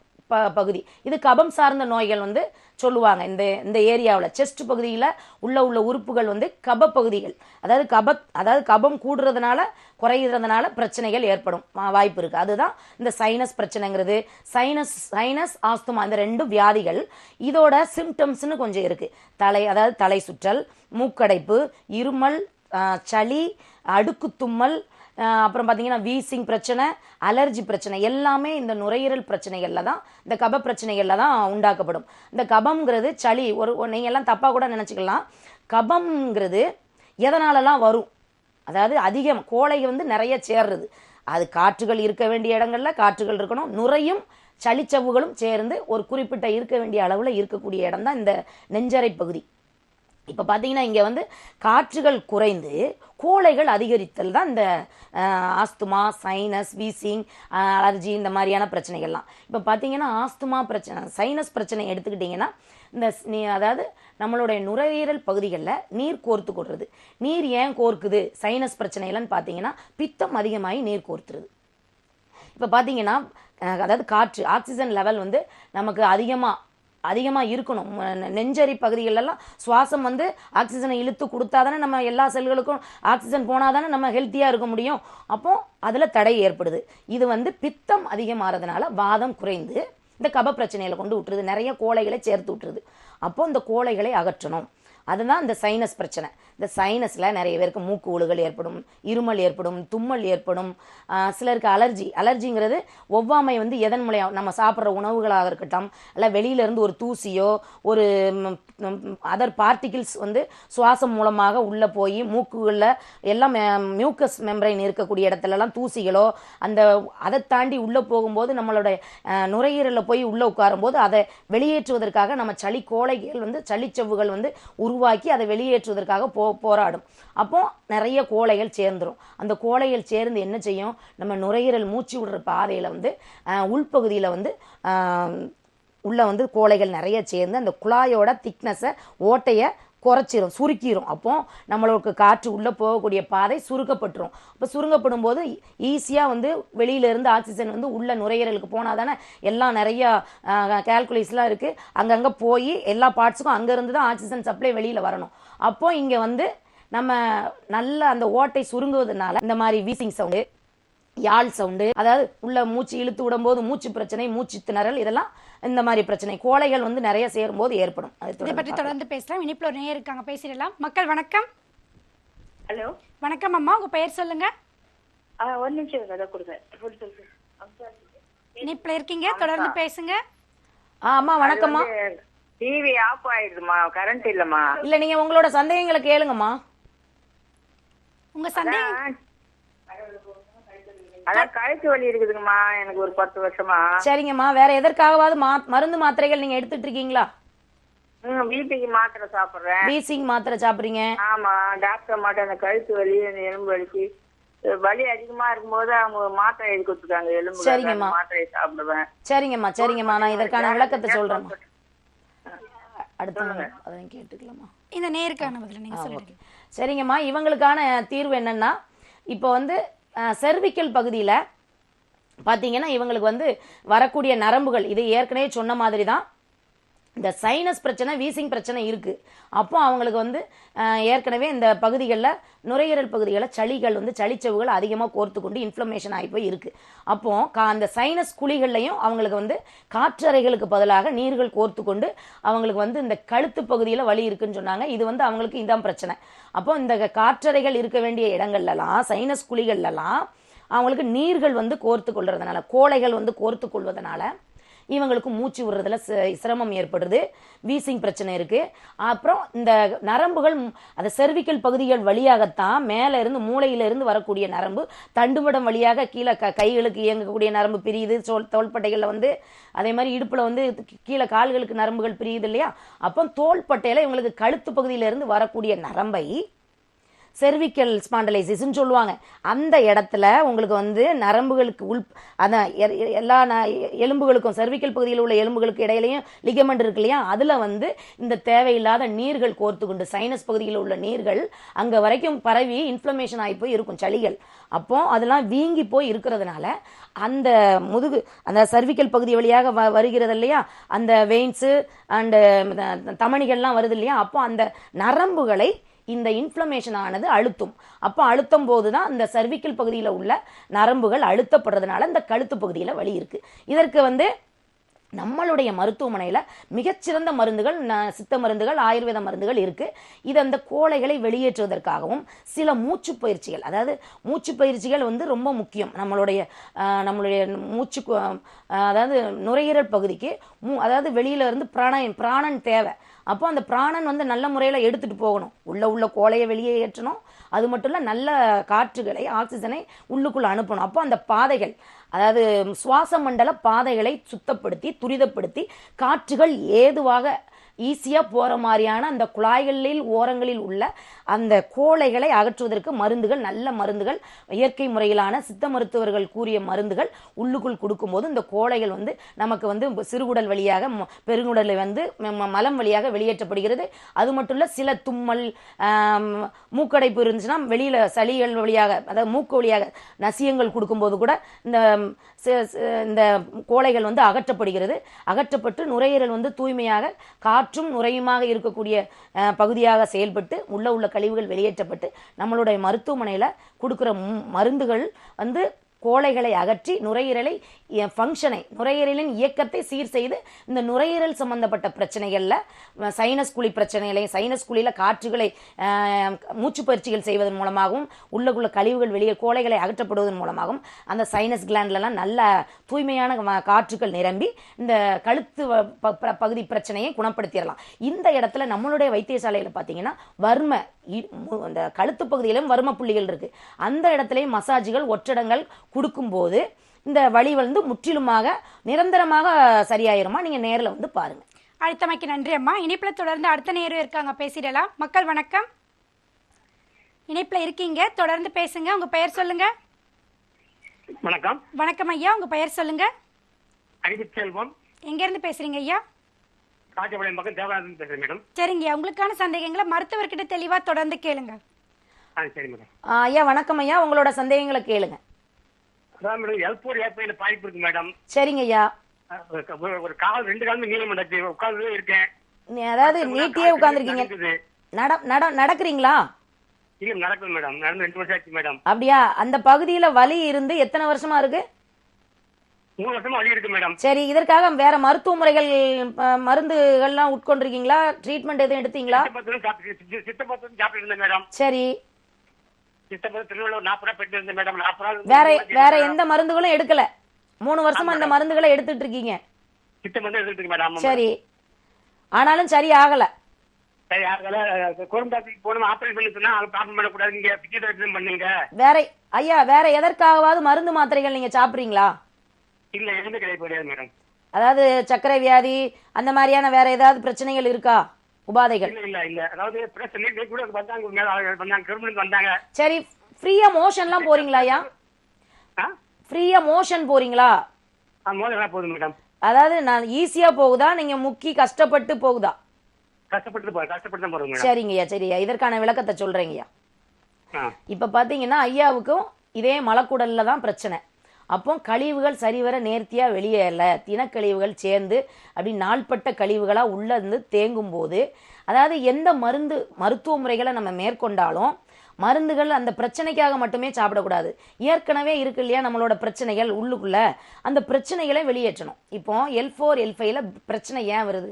பகுதி. இது கபம் சார்ந்த நோய்கள் வந்து சொல்லுவாங்க. இந்த ஏரியாவில் செஸ்ட் பகுதியில் உள்ள உறுப்புகள் வந்து கப பகுதிகள். அதாவது கபம் கூடுறதுனால குறைகிறதுனால பிரச்சனைகள் ஏற்படும் வாய்ப்பு இருக்கு. அதுதான் இந்த சைனஸ் பிரச்சனைங்கிறது. சைனஸ் ஆஸ்துமா இந்த 2 வியாதிகள். இதோட சிம்டம்ஸ்னு கொஞ்சம் இருக்கு. அதாவது தலை சுற்றல், மூக்கடைப்பு, இருமல், சளி, அடுக்கு தும்மல், அப்புறம் பார்த்தீங்கன்னா வீசிங் பிரச்சனை, அலர்ஜி பிரச்சனை எல்லாமே இந்த நுரையீரல் பிரச்சனைகள்ல தான், இந்த கப பிரச்சனைகள்ல தான் உண்டாக்கப்படும். இந்த கபம்ங்கிறது சளி நீங்க எல்லாம் தப்பா கூட நினைச்சுக்கலாம். கபம்ங்கிறது எதனாலலாம் வரும்? அதாவது அதிகம் கோழை வந்து நிறைய சேர்றது. அது காற்றுகள் இருக்க வேண்டிய இடங்கள்ல காற்றுகள் இருக்கணும். நுரையும் சளிச்சவ்வுகளும் சேர்ந்து ஒரு குறிப்பிட்ட இருக்க வேண்டிய அளவில் இருக்கக்கூடிய இடம் தான் இந்த நெஞ்சரை பகுதி. இப்போ பார்த்தீங்கன்னா இங்கே வந்து காற்றுகள் குறைந்து கோழைகள் அதிகரித்தல் தான் இந்த ஆஸ்துமா, சைனஸ், வீசிங், அலர்ஜி இந்த மாதிரியான பிரச்சனைகள்லாம். இப்போ பார்த்தீங்கன்னா ஆஸ்துமா பிரச்சனை, சைனஸ் பிரச்சனை எடுத்துக்கிட்டிங்கன்னா அதாவது நம்மளுடைய நுரையீரல் பகுதிகளில் நீர் கோர்த்து கொள்றது. நீர் ஏன் கோர்க்குது சைனஸ் பிரச்சனைகள்னு பார்த்தீங்கன்னா பித்தம் அதிகமாகி நீர் கோர்த்துருது. இப்போ பார்த்தீங்கன்னா அதாவது காற்று ஆக்சிஜன் லெவல் வந்து நமக்கு அதிகமாக இருக்கணும். நெஞ்சரி பகுதிகளெல்லாம் சுவாசம் வந்து ஆக்சிஜனை இழுத்து கொடுத்தா தானே நம்ம எல்லா செல்களுக்கும் ஆக்சிஜன் போனால் தானே நம்ம ஹெல்த்தியாக இருக்க முடியும். அப்போ அதில் தடை ஏற்படுது. இது வந்து பித்தம் அதிகமாகிறதுனால வாதம் குறைந்து இந்த கப பிரச்சனைகளை கொண்டு விட்டுருது. நிறைய கோழைகளை சேர்த்து விட்டுருது. அப்போ இந்த கோழைகளை அகற்றணும். அதுதான் இந்த சைனஸ் பிரச்சனை. இந்த சைனஸில் நிறைய பேருக்கு மூக்கு ஒழுகல் ஏற்படும், இருமல் ஏற்படும், தும்மல் ஏற்படும். சிலருக்கு அலர்ஜிங்கிறது ஒவ்வாமை வந்து எதன் மூலம் நம்ம சாப்பிட்ற உணவுகளாக இருக்கட்டும், இல்லை வெளியிலேருந்து ஒரு தூசியோ ஒரு அதர் பார்ட்டிகிள்ஸ் வந்து சுவாசம் மூலமாக உள்ளே போய் மூக்குகளில் எல்லாம் மியூக்கஸ் மெம்பரைன் இருக்கக்கூடிய இடத்துலலாம் தூசிகளோ அதை தாண்டி உள்ளே போகும்போது நம்மளோட நுரையீரலில் போய் உள்ளே உட்காரும் போது அதை வெளியேற்றுவதற்காக நம்ம கோழைகள் வந்து சளிச்சவ்வுகள் வந்து உருவாக்கி அதை வெளியேற்றுவதற்காக போராடும். அப்போ நிறைய கோழைகள் சேர்ந்துடும். அந்த கோழைகள் சேர்ந்து என்ன செய்யும்? நம்ம நுரையீரல் மூச்சு விடுற பாதையில் வந்து உள்பகுதியில் வந்து உள்ள வந்து கோழைகள் நிறைய சேர்ந்து அந்த குழாயோட திக்னஸை, ஓட்டையை குறைச்சிரும், சுருக்கிரும். அப்போ நம்மளுக்கு காற்று உள்ளே போகக்கூடிய பாதை சுருக்கப்பட்டுரும். இப்போ சுருங்கப்படும் போது ஈஸியாக வந்து வெளியிலேருந்து ஆக்சிஜன் வந்து உள்ள நுரையீரலுக்கு போனால் தானே எல்லாம் நிறையா கால்குலேஸ்லாம் இருக்குது. அங்கங்கே போய் எல்லா பார்ட்ஸுக்கும் அங்கேருந்து தான் ஆக்சிஜன் சப்ளை வெளியில் வரணும். அப்போ இங்கே வந்து நம்ம நல்ல அந்த ஓட்டை சுருங்குவதனால இந்த மாதிரி வீசிங் சவுண்டு, யாழ் சவுண்டு, அதாவது உள்ள மூச்சு இழுத்து விடும்போது மூச்சு பிரச்சனை, மூச்சு திணறல், இதெல்லாம் இந்த மாதிரி பிரச்சனை கோழைகள் வந்து நிறைய சேரும்போது ஏற்படும். இதை பற்றி தொடர்ந்து பேசலாம். இனிப்புல ஒரு நேயர் இருக்காங்க, பேசிடலாம். மக்கள் வணக்கம். ஹலோ, வணக்கம் அம்மா, உங்க பெயர் சொல்லுங்க. ஒரு நிமிஷம் கதை கொடுங்க. இனிப்புல இருக்கீங்க, தொடர்ந்து பேசுங்க. அம்மா வணக்கம்மா. டிவி ஆஃப் ஆயிடுதுமா, கரண்ட் இல்லம்மா. இல்ல நீங்க உங்களோட சந்தேகங்களை கேளுங்கம்மா. உங்க சந்தேகம். அதான் கழுத்து வலி இருக்குதுங்கம்மா எனக்கு ஒரு 10 வருஷமா. சரிங்கம்மா, வேற எதற்காகவாவது மருந்து மாத்திரைகள் நீங்க எடுத்துட்டு இருக்கீங்களா? பிபிக்கு மாத்திரை சாப்பிடுறேன். வீசிங் மாத்திரை சாப்பிடுறீங்க? ஆமா, டாக்டர் மாட்டேன். அந்த கழுத்து வலி, அந்த எலும்பு வலிக்கு வலி அதிகமா இருக்கும்போது அவங்க மாத்திரை எழுதி கொடுத்துருக்காங்க, எலும்பு மாத்திரையை சாப்பிடுவேன். சரிங்கம்மா சரிங்கம்மா, நான் இதற்கான விளக்கத்தை சொல்றேன். அடுத்த அதையும் கேட்டுக்கலாமா? இந்த நேருக்கான பதில் நீங்க சொல்லுங்க. சரிங்கம்மா, இவங்களுக்கான தீர்வு என்னன்னா, இப்போ வந்து செர்விக்கல் பகுதியில் பார்த்தீங்கன்னா இவங்களுக்கு வந்து வரக்கூடிய நரம்புகள், இது ஏற்கனவே சொன்ன மாதிரி தான் இந்த சைனஸ் பிரச்சனை, வீசிங் பிரச்சனை இருக்குது. அப்போ அவங்களுக்கு வந்து ஏற்கனவே இந்த பகுதிகளில், நுரையீரல் பகுதிகளில் சளிகள் வந்து சளிச்சவுகள் அதிகமாக கோர்த்து கொண்டு இன்ஃப்ளமேஷன் ஆகி போய் இருக்குது. அப்போது அந்த சைனஸ் குழிகள்லையும் அவங்களுக்கு வந்து காற்றறைகளுக்கு பதிலாக நீர்கள் கோர்த்து கொண்டு அவங்களுக்கு வந்து இந்த கழுத்து பகுதியில் வலி இருக்குன்னு சொன்னாங்க. இது வந்து அவங்களுக்கு இதான் பிரச்சனை. அப்போ இந்த காற்றறைகள் இருக்க வேண்டிய இடங்கள்லாம், சைனஸ் குழிகள்லாம் அவங்களுக்கு நீர்கள் வந்து கோர்த்து கொள்றதுனால, கோழைகள் வந்து கோர்த்து கொள்வதனால இவங்களுக்கு மூச்சு விடுறதுல சிரமம் ஏற்படுது, வீசிங் பிரச்சனை இருக்கு. அப்புறம் இந்த நரம்புகள், அந்த செர்விக்கல் பகுதிகள் வழியாகத்தான் மேல இருந்து மூளையில இருந்து வரக்கூடிய நரம்பு தண்டுவடம் வழியாக கீழே கைகளுக்கு இயங்கக்கூடிய நரம்பு பிரியுது, தோள்பட்டைகள்ல வந்து அதே மாதிரி இடுப்புல வந்து கீழே கால்களுக்கு நரம்புகள் பிரியுது இல்லையா? அப்போ தோள்பட்டையில இவங்களுக்கு கழுத்து பகுதியில இருந்து வரக்கூடிய நரம்பை செர்விக்கல் ஸ்பாண்டலைசிஸ்ன்னு சொல்லுவாங்க. அந்த இடத்துல உங்களுக்கு வந்து நரம்புகளுக்கு அதான் எல்லா எலும்புகளுக்கும், செர்விக்கல் பகுதியில் உள்ள எலும்புகளுக்கு இடையிலையும் லிகமெண்ட் இருக்கு இல்லையா, அதில் வந்து இந்த தேவையில்லாத நீர்கள் கோர்த்து கொண்டு சைனஸ் பகுதியில் உள்ள நீர்கள் அங்கே வரைக்கும் பரவி இன்ஃப்ளமேஷன் ஆகி போய் இருக்கும், சளிகள். அப்போ அதெல்லாம் வீங்கி போய் இருக்கிறதுனால அந்த முதுகு, அந்த சர்விக்கல் பகுதி வழியாக வருகிறது இல்லையா, அந்த வெயின்ஸு அண்டு தமணிகள்லாம் வருது இல்லையா, அப்போ அந்த நரம்புகளை இந்த இன்ஃப்ளமேஷன் ஆனது அழுத்தும். அப்போ அழுத்தும் போது தான் இந்த சர்விக்கல் பகுதியில் உள்ள நரம்புகள் அழுத்தப்படுறதுனால இந்த கழுத்து பகுதியில் வலி இருக்குது. இதற்கு வந்து நம்மளுடைய மருத்துவமனையில் மிகச்சிறந்த மருந்துகள், சித்த மருந்துகள், ஆயுர்வேத மருந்துகள் இருக்குது. இது அந்த கோழைகளை வெளியேற்றுவதற்காகவும் சில மூச்சு பயிற்சிகள், அதாவது மூச்சு பயிற்சிகள் வந்து ரொம்ப முக்கியம். நம்மளுடைய மூச்சு, அதாவது நுரையீரல் பகுதிக்கு அதாவது வெளியில இருந்து பிராணன் தேவை. அப்போ அந்த பிராணன் வந்து நல்ல முறையில் எடுத்துட்டு போகணும், உள்ள கோழையை வெளியே ஏற்றணும். அது மட்டும் இல்லை, நல்ல காற்றுகளை, ஆக்சிஜனை உள்ளுக்குள்ள அனுப்பணும். அப்போ அந்த பாதைகள், அதாவது சுவாச மண்டல பாதைகளை சுத்தப்படுத்தி துரிதப்படுத்தி காற்றுகள் ஏதுவாக ஈஸியாக போகிற மாதிரியான அந்த குழாய்களில் ஓரங்களில் உள்ள அந்த கோழைகளை அகற்றுவதற்கு மருந்துகள், நல்ல மருந்துகள், இயற்கை முறையிலான சித்த மருத்துவர்கள் கூறிய மருந்துகள் உள்ளுக்குள் கொடுக்கும்போது இந்த கோழைகள் வந்து நமக்கு வந்து சிறுகுடல் வழியாக, பெருங்குடலை வந்து மலம் வழியாக வெளியேற்றப்படுகிறது. அது மட்டும் இல்லை, சில தும்மல், மூக்கடைப்பு இருந்துச்சுன்னா வெளியில் சளிகள் வழியாக, அதாவது மூக்கு வழியாக நசியங்கள் கொடுக்கும்போது கூட இந்த கோழைகள் வந்து அகற்றப்படுகிறது. அகற்றப்பட்டு நுரையீரல் வந்து தூய்மையாக காற்றும் நுரையுமாக இருக்கக்கூடிய பகுதியாக செயல்பட்டு உள்ள கழிவுகள் வெளியேற்றப்பட்டு நம்மளுடைய மருத்துவமனையில் கொடுக்குற மருந்துகள் வந்து கோழைகளை அகற்றி நுரையீரலை ஃபங்க்ஷனை, நுரையீரலின் இயக்கத்தை சீர் செய்து இந்த நுரையீரல் சம்பந்தப்பட்ட பிரச்சனைகளில், சைனஸ் குழி பிரச்சனைகளையும், சைனஸ் குழியில் காற்றுகளை மூச்சு பயிற்சிகள் செய்வதன் மூலமாகவும் உள்ள கழிவுகள் வெளியே கோழைகளை அகற்றப்படுவதன் மூலமாகவும் அந்த சைனஸ் கிளாண்ட்லாம் நல்ல தூய்மையான காற்றுகள் நிரம்பி இந்த கழுத்து பகுதி பிரச்சனையை குணப்படுத்திடலாம். இந்த இடத்துல நம்மளுடைய வைத்தியசாலையில் பார்த்தீங்கன்னா வர்ம, அந்த கழுத்து பகுதியிலும் வர்ம புள்ளிகள் இருக்கு. அந்த இடத்துலையும் மசாஜுகள், ஒற்றடங்கள் கொடுக்கும்போது இந்த வலி வந்து முற்றிலுமாக நிரந்தரமாக சரியாயிருமா. நீங்க நேரில் வந்து பாருங்க. அழைத்தமைக்கு நன்றி அம்மா. இணைப்புல தொடர்ந்து அடுத்த நேரம் இருக்காங்க, பேசிடலாம். மக்கள் வணக்கம். இணைப்புல இருக்கீங்க, தொடர்ந்து பேசுங்க. உங்க பெயர் சொல்லுங்க. வணக்கம். வணக்கம் ஐயா, உங்க பெயர் சொல்லுங்க. அறிவுச்செல்வம். எங்க இருந்து பேசுறீங்க ஐயா? ராஜபாளையம் பக்கம் தேவராஜன் பேசுறேன் மேடம். சரிங்க, உங்களுக்கான சந்தேகங்களை மருத்துவர்கிட்ட தெளிவா தொடர்ந்து கேளுங்க. சரி மேடம். ஐயா வணக்கம் ஐயா, உங்களோட சந்தேகங்களை கேளுங்க. அதான் மேடம், L4 ஏற்பையில பாதிப்பு இருக்கு மேடம். சரிங்க ஐயா. ஒரு கால், 2 காலுமே நீளம் உட்கார்ந்து இருக்கேன். அதாவது நீட்டியே உட்கார்ந்துருக்கீங்க, நடக்கிறீங்களா? இல்ல நடக்குது மேடம், நடந்து 2 வருஷம் ஆச்சு மேடம். அப்படியா? அந்த பகுதியில வலி இருந்து எத்தனை வருஷமா இருக்கு? 3 வருஷமா வலி இருக்கு மேடம். சரி, இதற்காக வேற மருத்துவ முறைகள் மருந்துகள்லாம் உட்கொண்டிருக்கீங்களா? ட்ரீட்மெண்ட் எதுவும் எடுத்தீங்களா? சித்தப்பத்திரம் சாப்பிட்டு இருந்தேன் மேடம். சரி, சித்தப்பத்திரம் திருவள்ளூர் 40 ரூபா பெற்று இருந்தேன் மேடம். 40 நாள் வேற வேற எந்த மருந்துகளும் எடுக்கல? 3 வருஷமா இந்த மருந்துகளை எடுத்துட்டு இருக்கீங்க. சித்த மருந்து எடுத்துட்டு மேடம். சரி, ஆனாலும் சரி ஆகல. சரி, கோயம்புத்தூருக்கு போகணும், ஆபரேஷன் பண்ணி சொன்னா அது ப்ராப்ளம் பண்ணக்கூடாது, நீங்க பிசியோதெரபி பண்ணுங்க. வேற ஐயா, வேற எதற்காகவாவது மருந்து மாத்திரைகள் நீங்க சாப்பிடுறீங்களா? இல்ல, எதுவுமே கிடையாது மேடம். அதாவது சர்க்கரை வியாதி அந்த மாதிரியான வேற ஏதாவது பிரச்சனைகள் இருக்கா, உபாதைகள்? இல்ல இல்ல இல்ல, அதாவது பிரச்சனை கூட வந்தாங்க, மேல வந்தாங்க, கவர்மெண்ட் வந்தாங்க. சரி, ஃப்ரீயா மோஷன்லாம் போறீங்களா ஐயா? ஃப்ரீயா மோஷன் போறீங்களா? மோதலாம் போதும் மேடம். அதாவது நான் ஈஸியா போகுதா, நீங்க முக்கி கஷ்டப்பட்டு போகுதா? கஷ்டப்பட்டு தான் போறோம் மேடம். சரிங்கய்யா, சரியா, இதற்கான விளக்கத்தை சொல்றேங்கய்யா. ஆ. இப்ப பாத்தீங்கன்னா ஐயாவுக்கும் இதே மலக்குடல்ல தான் பிரச்சனை. அப்போ கழிவுகள் சரிவர நேர்த்தியா வெளியேறல, தினக்கழிவுகள் சேர்ந்து அப்படி நாள்பட்ட கழிவுகளா உள்ள இருந்து தேங்கும் போது, அதாவது எந்த மருத்துவ முறைகளை நம்ம மேற்கொண்டாலும் மருந்துகள் அந்த பிரச்சனைக்காக மட்டுமே சாப்பிடக்கூடாது. ஏற்கனவே இருக்கு இல்லையா நம்மளோட பிரச்சனைகள் உள்ளுக்குள்ள, அந்த பிரச்சனைகளை வெளியேற்றணும். இப்போ L4 L5ல பிரச்சனை ஏன் வருது?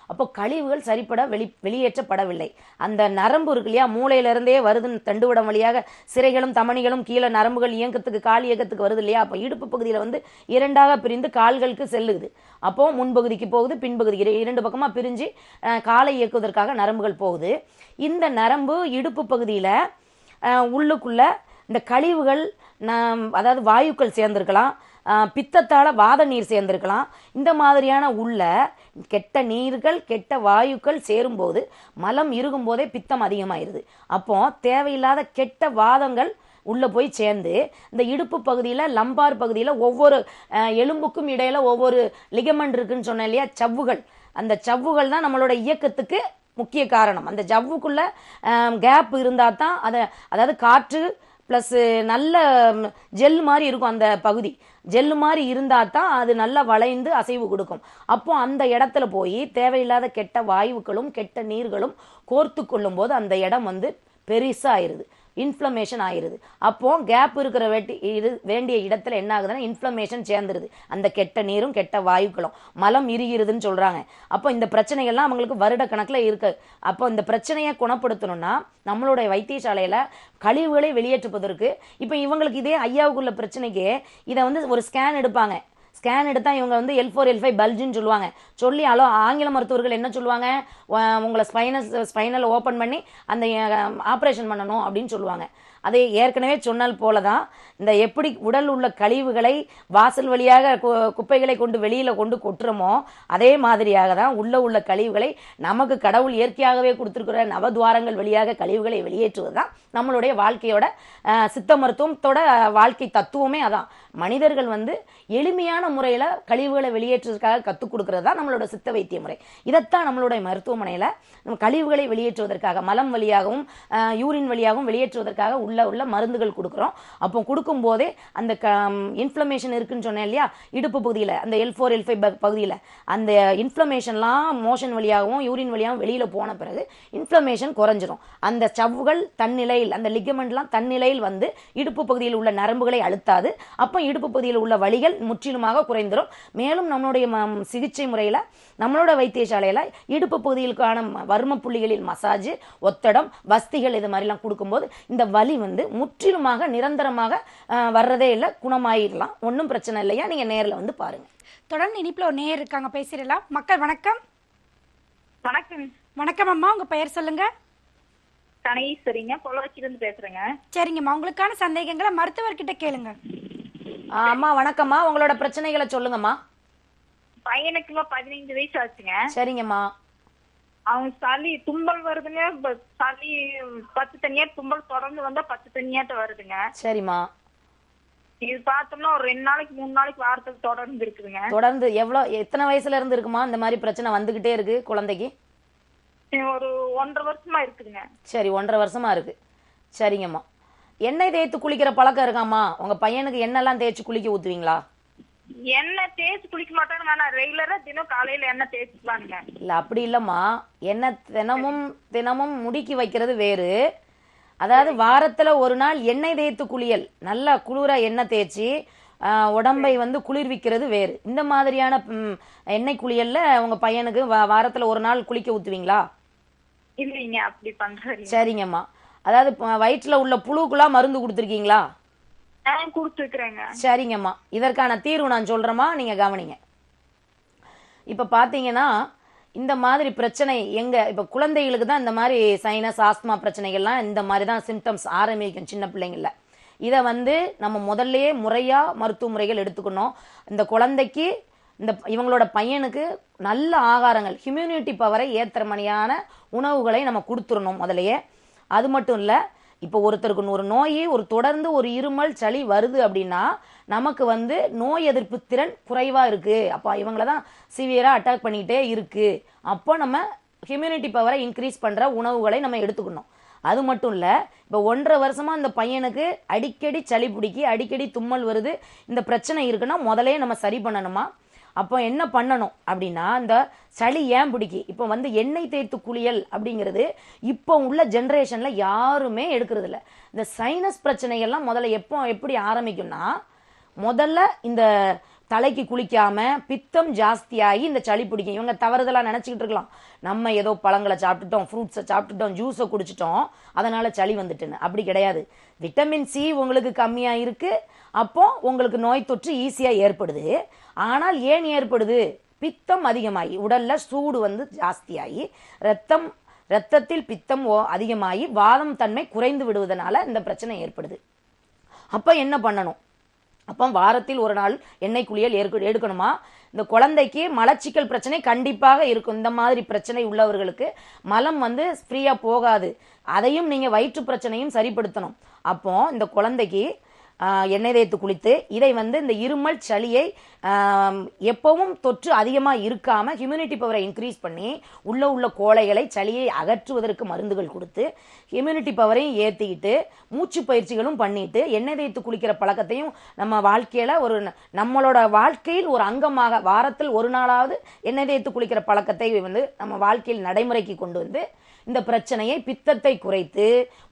அப்போ கழிவுகள் சரிப்பட வெளியேற்றப்படவில்லை. அந்த நரம்பு இருக்கு இல்லையா, மூளையிலிருந்தே வருது, தண்டுவடம் வழியாக சிரைகளும் தமனிகளும் கீழே நரம்புகள் இயக்கத்துக்கு, கால் இயக்கத்துக்கு வருது இல்லையா. அப்போ இடுப்பு பகுதியில் வந்து 2ஆக பிரிந்து கால்களுக்கு செல்லுது. அப்போ முன்பகுதிக்கு போகுது, பின்பகுதிக்கு 2 பக்கமா பிரிஞ்சு காலை இயக்குவதற்காக நரம்புகள் போகுது. இந்த நரம்பு இடுப்பு பகுதியில உள்ளுக்குள்ள இந்த கழிவுகள், அதாவது வாயுக்கள் சேர்ந்திருக்கலாம், பித்தத்தால வாத நீர் சேர்ந்திருக்கலாம். இந்த மாதிரியான உள்ள கெட்ட நீர்கள், கெட்ட வாயுக்கள் சேரும்போது மலம் இருக்கும் போதே பித்தம் அதிகமாயிருது. அப்போ தேவையில்லாத கெட்ட வாதங்கள் உள்ள போய் சேர்ந்து இந்த இடுப்பு பகுதியில, லம்பார் பகுதியில ஒவ்வொரு எலும்புக்கும் இடையில ஒவ்வொரு லிகமெண்ட் இருக்குன்னு சொன்னேன் இல்லையா, சவ்வுகள். அந்த சவ்வுகள் தான் நம்மளோட இயக்கத்துக்கு முக்கிய காரணம். அந்த ஜவ்வுக்குள்ள கேப் இருந்தா தான் அதாவது காற்று ப்ளஸ் நல்ல ஜெல் மாதிரி இருக்கும். அந்த பகுதி ஜெல்லு மாதிரி இருந்தால் தான் அது நல்லா வளைந்து அசைவு கொடுக்கும். அப்போ அந்த இடத்துல போய் தேவையில்லாத கெட்ட வாயுக்களும் கெட்ட நீர்களும் கோர்த்து கொள்ளும் போது அந்த இடம் வந்து பெருசாகிருது, இன்ஃப்ளமேஷன் ஆயிருது. அப்போ கேப் இருக்கிற வேண்டிய இடத்துல என்ன ஆகுதுன்னா இன்ஃப்ளமேஷன் சேர்ந்துருது. அந்த கெட்ட நீரும் கெட்ட வாயுக்களும் மலம் இறுகிறதுன்னு சொல்றாங்க. அப்போ இந்த பிரச்சனைகள்லாம் அவங்களுக்கு வருட கணக்கில் இருக்கு. அப்போ இந்த பிரச்சனையை குணப்படுத்தணும்னா நம்மளுடைய வைத்தியசாலையில கழிவுகளை வெளியேற்றுவதற்கு, இப்போ இவங்களுக்கு இதே ஐயாவுக்குள்ள பிரச்சனைக்கு இதை வந்து ஒரு ஸ்கேன் எடுப்பாங்க. ஸ்கேன் எடுத்தா இவங்க வந்து L4 L5 பல்ஜுன்னு சொல்லுவாங்க. சொல்லி ஆங்கில மருத்துவர்கள் என்ன சொல்லுவாங்க, உங்களை ஸ்பைனல் ஓப்பன் பண்ணி அந்த ஆப்ரேஷன் பண்ணணும் அப்படின்னு சொல்லுவாங்க. அதை ஏற்கனவே சொன்னால் போலதான் இந்த எப்படி உடல் உள்ள கழிவுகளை வாசல் வழியாக குப்பைகளை கொண்டு வெளியில கொண்டு கொட்டுறோமோ அதே மாதிரியாக தான் உள்ள கழிவுகளை நமக்கு கடவுள் இயற்கையாகவே கொடுத்திருக்கிற நவதுவாரங்கள் வழியாக கழிவுகளை வெளியேற்றுவதுதான் நம்மளுடைய வாழ்க்கையோட சித்த மருத்துவத்தோட வாழ்க்கை தத்துவமே. அதான் மனிதர்கள் வந்து எளிமையான முறையில கழிவுகளை வெளியேற்றுவதற்காக கற்றுக் கொடுக்கறது தான் நம்மளோட சித்த வைத்திய முறை. இதைத்தான் நம்மளுடைய மருத்துவமனையில கழிவுகளை வெளியேற்றுவதற்காக, மலம் வழியாகவும் யூரின் வழியாகவும் வெளியேற்றுவதற்காக உள்ள மருந்துகள் கொடுக்குறோம். அப்போ கொடுக்கும் போதே அந்த இன்ஃப்ளமேஷன் இருக்குன்னு சொன்னேன் இல்லையா, இடுப்பு பகுதியில் அந்த L4 L5 பகுதியில் அந்த இன்ஃப்ளமேஷன்லாம் மோஷன் வழியாகவும் யூரின் வழியாகவும் வெளியில போன பிறகு இன்ஃப்ளமேஷன் குறைஞ்சிரும். அந்த சவ்வுகள் தன்னிலையில், அந்த லிகமெண்ட்லாம் தன்னிலையில் வந்து இடுப்பு பகுதியில் உள்ள நரம்புகளை அழுத்தாது. அப்போ இடுப்பு பகுதியில் உள்ள வலிகள் முற்றிலுமாக குறைந்துடும். மேலும் நம்மளுடைய சிகிச்சை முறையில் நம்மளோட வைத்தியசாலையில் இடுப்பு பகுதிகளுக்கான வர்ம புள்ளிகளில் மசாஜ், ஒத்தடம், வஸ்திகள் இது மாதிரிலாம் கொடுக்கும்போது இந்த வலி வந்து முற்றிலுமாக நிரந்தரமாக வர்றதே இல்லை, குணமாயிடலாம். ஒன்றும் பிரச்சனை இல்லையா, நீங்க நேரில் வந்து பாருங்க. தொடர்ந்து இனிப்புல ஒரு நேயர் இருக்காங்க, பேசிடலாம். மக்கள் வணக்கம். வணக்கம். வணக்கம் அம்மா, உங்க பெயர் சொல்லுங்க. கணேஸ்வரிங்க, பொள்ளாச்சியிலிருந்து பேசுறேங்க. சரிங்கம்மா, உங்களுக்கான சந்தேகங்களை மருத்துவர்கிட்ட கேளுங்க. அம்மா வணக்கம்மா, உங்களோட பிரச்சனைகளை சொல்லுங்கம்மா. பையனுக்குங்க 15 வயசு ஆச்சுங்க. சரிங்கம்மா. அவன் சளி தும்பல் வருதுங்க, சளி 10 தனியா தும்பல் தொடர்ந்து வந்தா 10 தனியாட்ட வருதுங்க. சரிம்மா. இது பார்த்தோம்னா ஒரு 2 நாளைக்கு 3 நாளைக்கு வாரத்துக்கு தொடர்ந்து இருக்குதுங்க. தொடர்ந்து எத்தனை வயசுல இருந்து இருக்குமா இந்த மாதிரி பிரச்சனை வந்துகிட்டே இருக்கு குழந்தைக்கு? ஒரு 1.5 வருஷமா இருக்குதுங்க. சரி, 1.5 வருஷமா இருக்கு. சரிங்கம்மா. எண்ணெய் தேய்த்து குளிக்கிற பழக்கம் இருக்காம்மா? உங்க பையனுக்கு எண்ணெய்லாம் தேய்ச்சி குளிக்க ஊத்துவீங்களா? எண்ணெய் தேய்ச்சி குளிக்க மாட்டாங்க, ஆனா ரெகுலரா தினம் காலையில எண்ணெய் தேய்ச்சிக்கலாங்க. இல்ல அப்படி இல்லம்மா, எண்ணெய் தினமும் முடிக்கி வைக்கிறது வேறு, அதாவது வாரத்துல ஒரு நாள் எண்ணெய் தேய்த்து குளியல், நல்லா குளிர எண்ணெய் தேய்ச்சி உடம்பை வந்து குளிர்விக்கிறது வேறு. இந்த மாதிரியான எண்ணெய் குளியல்ல உங்க பையனுக்கு வாரத்துல ஒரு நாள் குளிக்க ஊத்துவீங்களா? இல்லைங்க, அப்படி பண்றேன். சரிங்கம்மா. அதாவது வயிற்றுல உள்ள புழுக்கெல்லாம் மருந்து கொடுத்துருக்கீங்களா? கொடுத்துருக்குறேங்க. சரிங்கம்மா, இதற்கான தீர்வு நான் சொல்றேம்மா, நீங்க கவனிங்க. இப்ப பாத்தீங்கன்னா இந்த மாதிரி பிரச்சனை இப்ப குழந்தைகளுக்கு தான் இந்த மாதிரி சைனஸ் ஆஸ்துமா பிரச்சனைகள்லாம் இந்த மாதிரி தான் சிம்டம்ஸ் ஆரம்பிக்கும் சின்ன பிள்ளைங்கள. இதை வந்து நம்ம முதல்லயே முறையா மருத்துவ முறைகள் எடுத்துக்கணும். இந்த குழந்தைக்கு இவங்களோட பையனுக்கு நல்ல ஆகாரங்கள், ஹிம்யூனிட்டி பவரை ஏத்திரமணியான உணவுகளை நம்ம கொடுத்துடணும் முதலையே. அது மட்டும் இல்லை, இப்போ ஒருத்தருக்கு ஒரு நோய் தொடர்ந்து ஒரு இருமல் சளி வருது அப்படின்னா நமக்கு வந்து நோய் எதிர்ப்பு திறன் குறைவா இருக்கு, அப்போ இவங்கள தான் சிவியரா அட்டாக் பண்ணிக்கிட்டே இருக்கு. அப்போ நம்ம ஹிம்யூனிட்டி பவரை இன்க்ரீஸ் பண்ற உணவுகளை நம்ம எடுத்துக்கணும். அது மட்டும் இல்லை, இப்போ 1.5 வருஷமா இந்த பையனுக்கு அடிக்கடி சளி பிடிக்கி அடிக்கடி தும்மல் வருது, இந்த பிரச்சனை இருக்குன்னா முதலே நம்ம சரி பண்ணணுமா. அப்போ என்ன பண்ணணும் அப்படின்னா, இந்த சளி ஏன் பிடிக்கி இப்போ வந்து எண்ணெய் தேய்த்து குளியல் அப்படிங்கிறது இப்போ உள்ள ஜென்ரேஷன்ல யாருமே எடுக்கிறது இல்லை. இந்த சைனஸ் பிரச்சனைகள்லாம் முதல்ல எப்படி ஆரம்பிக்கும்னா, முதல்ல இந்த தலைக்கு குளிக்காம பித்தம் ஜாஸ்தியாகி இந்த சளி பிடிக்கும். இவங்க தவறுதலா நினைச்சுக்கிட்டு இருக்கலாம், நம்ம ஏதோ பழங்களை சாப்பிட்டுட்டோம், ஃப்ரூட்ஸை சாப்பிட்டுட்டோம், ஜூஸை குடிச்சிட்டோம், அதனால சளி வந்துட்டுன்னு. அப்படி கிடையாது. விட்டமின் சி உங்களுக்கு கம்மியா இருக்கு, அப்போ உங்களுக்கு நோய் தொற்று ஈஸியா ஏற்படுது. ஆனால் ஏன் ஏற்படுது? பித்தம் அதிகமாகி உடல்ல சூடு வந்து ஜாஸ்தியாகி ரத்தத்தில் பித்தம் அதிகமாகி வாதம் தன்மை குறைந்து விடுவதனால இந்த பிரச்சனை ஏற்படுது. அப்ப என்ன பண்ணணும்? அப்போ வாரத்தில் ஒரு நாள் எண்ணெய் குளியல் எடுக்கணுமா. இந்த குழந்தைக்கு மலச்சிக்கல் பிரச்சனை கண்டிப்பாக இருக்கும். இந்த மாதிரி பிரச்சனை உள்ளவர்களுக்கு மலம் வந்து ஃப்ரீயா போகாது, அதையும் நீங்க வயிற்று பிரச்சனையும் சரிப்படுத்தணும். அப்போ இந்த குழந்தைக்கு எண்ணெய் தேய்த்து குளித்து இதை வந்து இந்த இருமல் சளியை எப்பவும் தொற்று அதிகமாக இருக்காம ஹிம்யூனிட்டி பவரை இன்க்ரீஸ் பண்ணி உள்ள கோளைகளை சளியை அகற்றுவதற்கு மருந்துகள் கொடுத்து ஹிம்யூனிட்டி பவரையும் ஏற்றிக்கிட்டு மூச்சு பயிற்சிகளும் பண்ணிட்டு எண்ணெய் தேய்த்து குளிக்கிற பழக்கத்தையும் நம்ம வாழ்க்கையில நம்மளோட வாழ்க்கையில் ஒரு அங்கமாக வாரத்தில் ஒரு நாளாவது எண்ணெய் தேய்த்து குளிக்கிற பழக்கத்தை வந்து நம்ம வாழ்க்கையில் நடைமுறைக்கு கொண்டு வந்து இந்த பிரச்சனையை பித்தத்தை குறைத்து